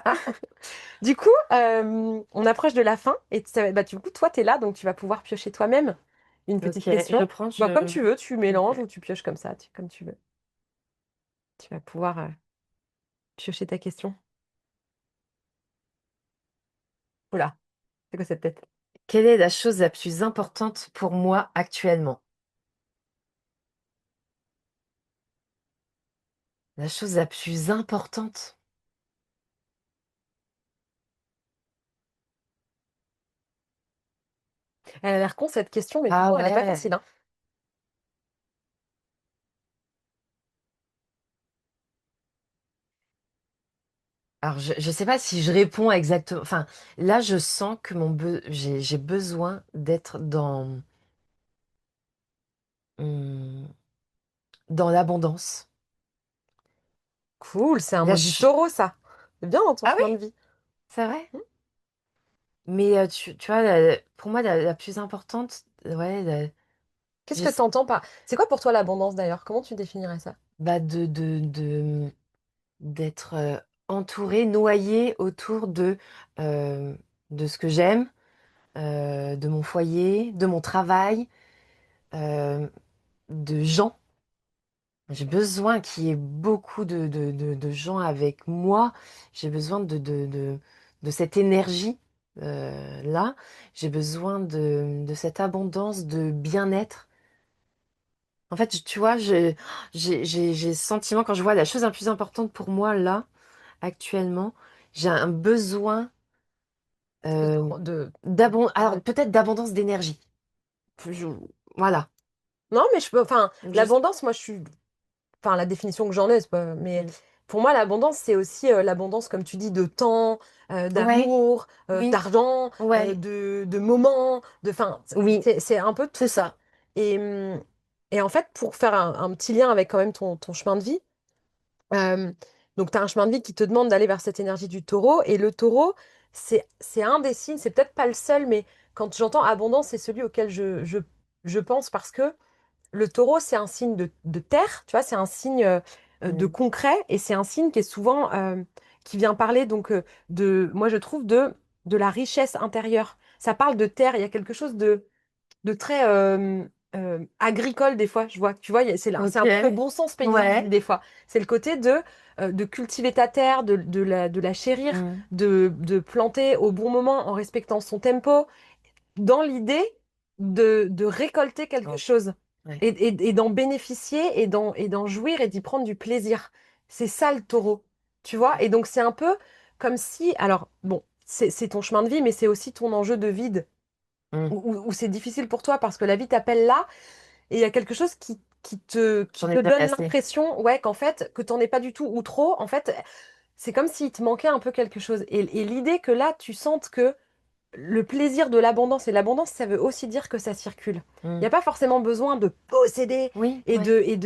Du coup, on approche de la fin et bah, du coup, toi, tu es là, donc tu vas pouvoir piocher toi-même une petite Ok, je question. prends, Bon, comme tu veux, tu mélanges Ok. ou tu pioches comme ça, comme tu veux. Tu vas pouvoir piocher ta question. Oula, c'est quoi cette tête? Quelle est la chose la plus importante pour moi actuellement? La chose la plus importante? Elle a l'air con cette question, mais Ah pourtant, elle n'est pas ouais. facile, hein. Alors, je sais pas si je réponds exactement. Enfin, là, je sens que j'ai besoin d'être hum, dans l'abondance. Cool, c'est un La mot du ch- taureau, ça. C'est bien dans ton Ah oui, chemin de vie. c'est vrai. Hmm. Mais tu vois, pour moi, la plus importante, ouais, Qu'est-ce je que sais- tu entends par... C'est quoi pour toi l'abondance d'ailleurs? Comment tu définirais ça? bah, d'être entourée, noyée autour euh, de ce que j'aime, de mon foyer, de mon travail, euh, de gens. J'ai besoin qu'il y ait beaucoup de gens avec moi. J'ai besoin de cette énergie là. J'ai besoin de cette abondance de bien-être. En fait, tu vois, j'ai ce sentiment quand je vois la chose la plus importante pour moi là, actuellement, j'ai un besoin euh, De... alors peut-être d'abondance d'énergie. Je- Voilà. Non, mais je peux... Enfin, Je- l'abondance, moi, je suis... Enfin, la définition que j'en ai, c'est pas... Mais Mm. pour moi, l'abondance, c'est aussi l'abondance, comme tu dis, de temps, Ouais, d'amour, oui, d'argent, ouais, de moments, de... Enfin, oui, c'est un peu tout c'est ça. ça. Et, hum, et en fait, pour faire un petit lien avec quand même ton chemin de vie, Euh, donc, tu as un chemin de vie qui te demande d'aller vers cette énergie du taureau. Et le taureau, c'est un des signes, c'est peut-être pas le seul, mais quand j'entends abondance, c'est celui auquel je pense parce que le taureau, c'est un signe de terre, tu vois, c'est un signe de Mm. concret et c'est un signe qui est souvent, qui vient parler donc moi je trouve de la richesse intérieure. Ça parle de terre, il y a quelque chose de très agricole des fois, je vois. Tu vois, c'est Ok, un peu bon sens paysagiste ouais. des fois. C'est le côté de cultiver ta terre, de la chérir, Mm. de planter au bon moment en respectant son tempo, dans l'idée de récolter quelque Oh, chose ouais. et d'en bénéficier et d'en jouir et d'y prendre du plaisir. C'est ça le taureau, tu vois? Et donc c'est un peu comme si, alors bon, c'est ton chemin de vie, mais c'est aussi ton enjeu de vide Mm. où c'est difficile pour toi parce que la vie t'appelle là et il y a quelque chose qui J'en te ai déjà donne assez. l'impression, ouais, qu'en fait, que t'en es pas du tout ou trop. En fait, c'est comme s'il te manquait un peu quelque chose. Et l'idée que là, tu sentes que le plaisir de l'abondance, et l'abondance, ça veut aussi dire que ça circule. Il n'y Mm. a pas forcément besoin de posséder Oui, et ouais,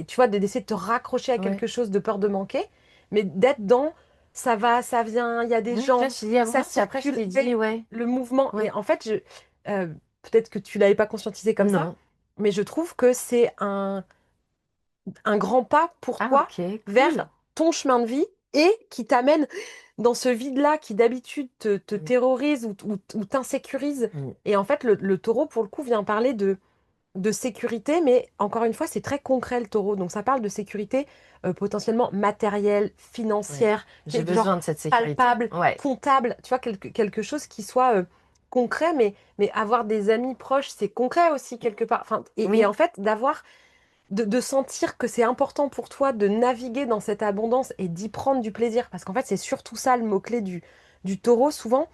tu vois, d'essayer de te raccrocher à ouais. quelque chose de peur de manquer, mais d'être dans ça va, ça vient, il y a des Oui, là, gens, je t'ai dit ça abondance, et après, je circule, t'ai dit, ouais, le mouvement. Et ouais. en fait, peut-être que tu l'avais pas conscientisé comme ça, Non. mais je trouve que c'est un grand pas pour Ah, toi ok, vers cool. ton chemin de vie et qui t'amène dans ce vide-là qui d'habitude te Mm. terrorise ou t'insécurise. Mm. Et en fait, le taureau, pour le coup, vient parler de sécurité, mais encore une fois, c'est très concret le taureau. Donc ça parle de sécurité potentiellement matérielle, Ouais. financière, qui J'ai est genre besoin de cette sécurité. palpable, Ouais. comptable, tu vois, quelque chose qui soit concret, mais avoir des amis proches, c'est concret aussi quelque part. Enfin, et en Oui. fait, de sentir que c'est important pour toi de naviguer dans cette abondance et d'y prendre du plaisir. Parce qu'en fait, c'est surtout ça le mot-clé du taureau. Souvent,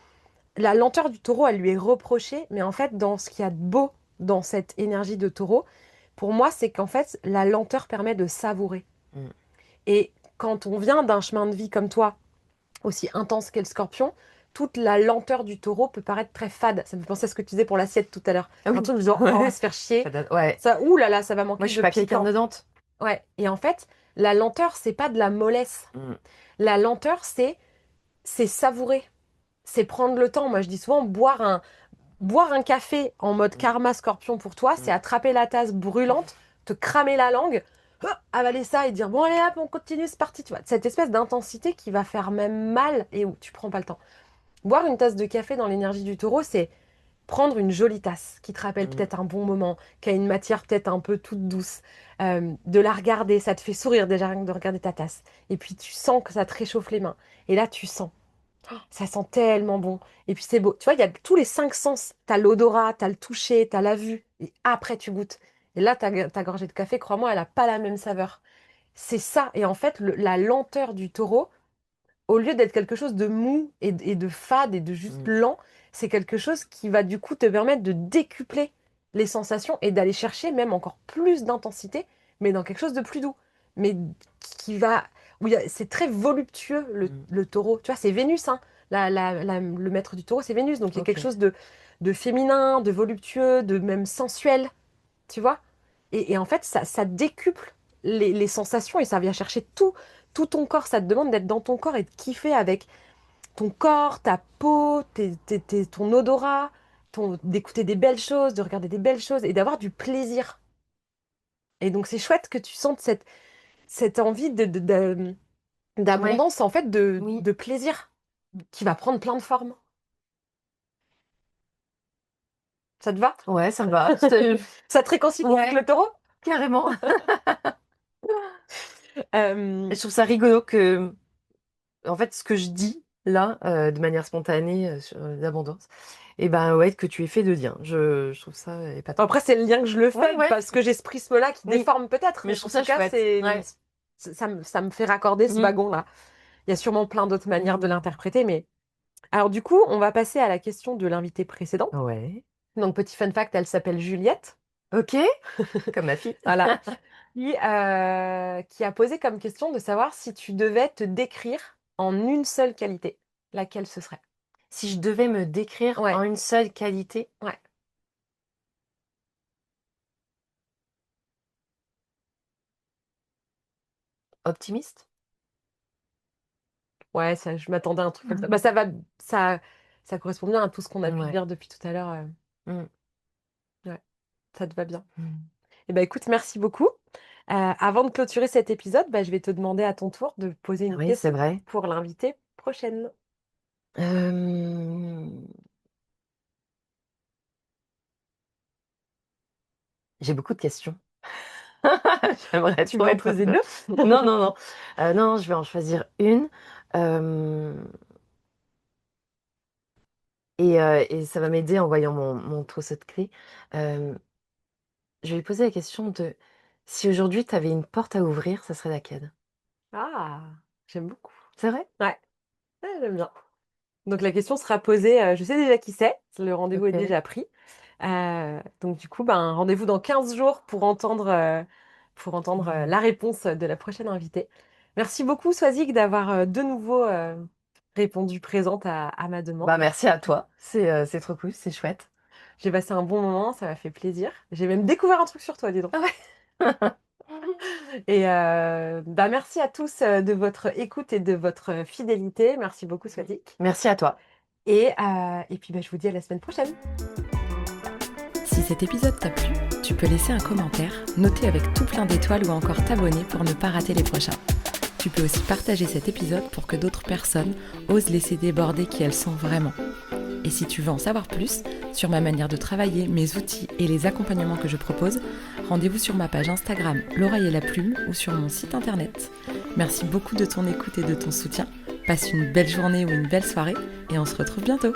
la lenteur du taureau, elle lui est reprochée, mais en fait, dans ce qu'il y a de beau dans cette énergie de taureau, pour moi, c'est qu'en fait, la lenteur permet de savourer. Mm. Et quand on vient d'un chemin de vie comme toi, aussi intense qu'est le scorpion, toute la lenteur du taureau peut paraître très fade. Ça me fait penser à ce que tu disais pour l'assiette tout à l'heure. Ah Un oui. truc du genre, oh, on va se faire chier. Ouais. Ça, ouh là là, ça va Moi, manquer je suis de papier piquant. carnedante. Ouais. Et en fait, la lenteur, c'est pas de la mollesse. Mm. La lenteur, c'est savourer. C'est prendre le temps. Moi, je dis souvent, boire un café en mode Mm. karma scorpion pour toi, c'est Mm. attraper la tasse brûlante, te cramer la langue, avaler ça et dire, bon, allez hop, on continue, c'est parti. Tu vois, cette espèce d'intensité qui va faire même mal et où tu prends pas le temps. Boire une tasse de café dans l'énergie du taureau, c'est prendre une jolie tasse qui te rappelle Mm. peut-être un bon moment, qui a une matière peut-être un peu toute douce, de la regarder, ça te fait sourire déjà rien que de regarder ta tasse. Et puis tu sens que ça te réchauffe les mains. Et là, tu sens. Ça sent tellement bon. Et puis c'est beau. Tu vois, il y a tous les cinq sens. T'as l'odorat, t'as le toucher, t'as la vue. Et après, tu goûtes. Et là, ta gorgée de café, crois-moi, elle n'a pas la même saveur. C'est ça. Et en fait, la lenteur du taureau, au lieu d'être quelque chose de mou et de fade et de juste Mm. lent, c'est quelque chose qui va du coup te permettre de décupler les sensations et d'aller chercher même encore plus d'intensité, mais dans quelque chose de plus doux. Mais qui va... c'est très voluptueux, Mm. le taureau. Tu vois, c'est Vénus, hein. Le maître du taureau, c'est Vénus. Donc il y a quelque Ok. chose de féminin, de voluptueux, de même sensuel, tu vois. Et en fait, ça décuple les sensations et ça vient chercher tout ton corps. Ça te demande d'être dans ton corps et de kiffer avec ton corps, ta peau, ton odorat, d'écouter des belles choses, de regarder des belles choses et d'avoir du plaisir. Et donc, c'est chouette que tu sentes cette envie Ouais. d'abondance, en fait, Oui. de plaisir qui va prendre plein de formes. Ça te va? Ouais, ça me va. Ça te réconcilie avec Ouais, le taureau? carrément. Euh, Et je trouve ça rigolo que, en fait, ce que je dis là, de manière spontanée, sur l'abondance, et ben ouais, que tu aies fait de lien. Je trouve ça épatant. Après, c'est le lien que je le Ouais, fais ouais. parce que j'ai ce prisme-là qui Oui. déforme peut-être, Mais mais je en trouve tout ça cas, chouette. Ouais. ça me fait raccorder ce Mm. wagon-là. Il y a sûrement plein d'autres manières de Mm. l'interpréter, mais alors du coup, on va passer à la question de l'invité précédent. Ouais. Donc, petit fun fact, elle s'appelle Juliette, Ok. Comme ma fille. voilà, qui a posé comme question de savoir si tu devais te décrire en une seule qualité, laquelle ce serait? Si je devais me décrire Ouais, en une seule qualité, ouais. optimiste. Ouais, ça, je m'attendais à un truc comme ça. Bah, ça, ça correspond bien à tout ce qu'on a pu Ouais. dire depuis tout à l'heure. Mm. Ouais, ça te va bien. Mm. Eh ben, écoute, merci beaucoup. Avant de clôturer cet épisode, bah, je vais te demander à ton tour de poser une Oui, c'est question vrai. pour l'invité prochaine. Euh, J'ai beaucoup de questions. J'aimerais Tu trop veux en être. poser deux? Non, non, non. Non, je vais en choisir une. Euh, et ça va m'aider en voyant mon trousseau de clés. Euh, je vais lui poser la question de si aujourd'hui tu avais une porte à ouvrir, ça serait laquelle? Ah, j'aime beaucoup. C'est vrai? Ouais, ouais, j'aime bien. Donc la question sera posée, je sais déjà qui c'est, le rendez-vous est Ok. déjà pris. Donc du coup, ben, rendez-vous dans 15 jours pour entendre Mhm. la réponse de la prochaine invitée. Merci beaucoup, Swazik, d'avoir de nouveau répondu présente à ma demande. Bah, merci à toi. C'est trop cool, c'est chouette. J'ai passé un bon moment, ça m'a fait plaisir. J'ai même découvert un truc sur toi, dis donc. Et bah, merci à tous de votre écoute et de votre fidélité. Merci beaucoup, Swadik. Merci à toi. Et puis, bah, je vous dis à la semaine prochaine. Si cet épisode t'a plu, tu peux laisser un commentaire, noter avec tout plein d'étoiles ou encore t'abonner pour ne pas rater les prochains. Tu peux aussi partager cet épisode pour que d'autres personnes osent laisser déborder qui elles sont vraiment. Et si tu veux en savoir plus sur ma manière de travailler, mes outils et les accompagnements que je propose, rendez-vous sur ma page Instagram L'Oreille et la Plume ou sur mon site internet. Merci beaucoup de ton écoute et de ton soutien. Passe une belle journée ou une belle soirée et on se retrouve bientôt.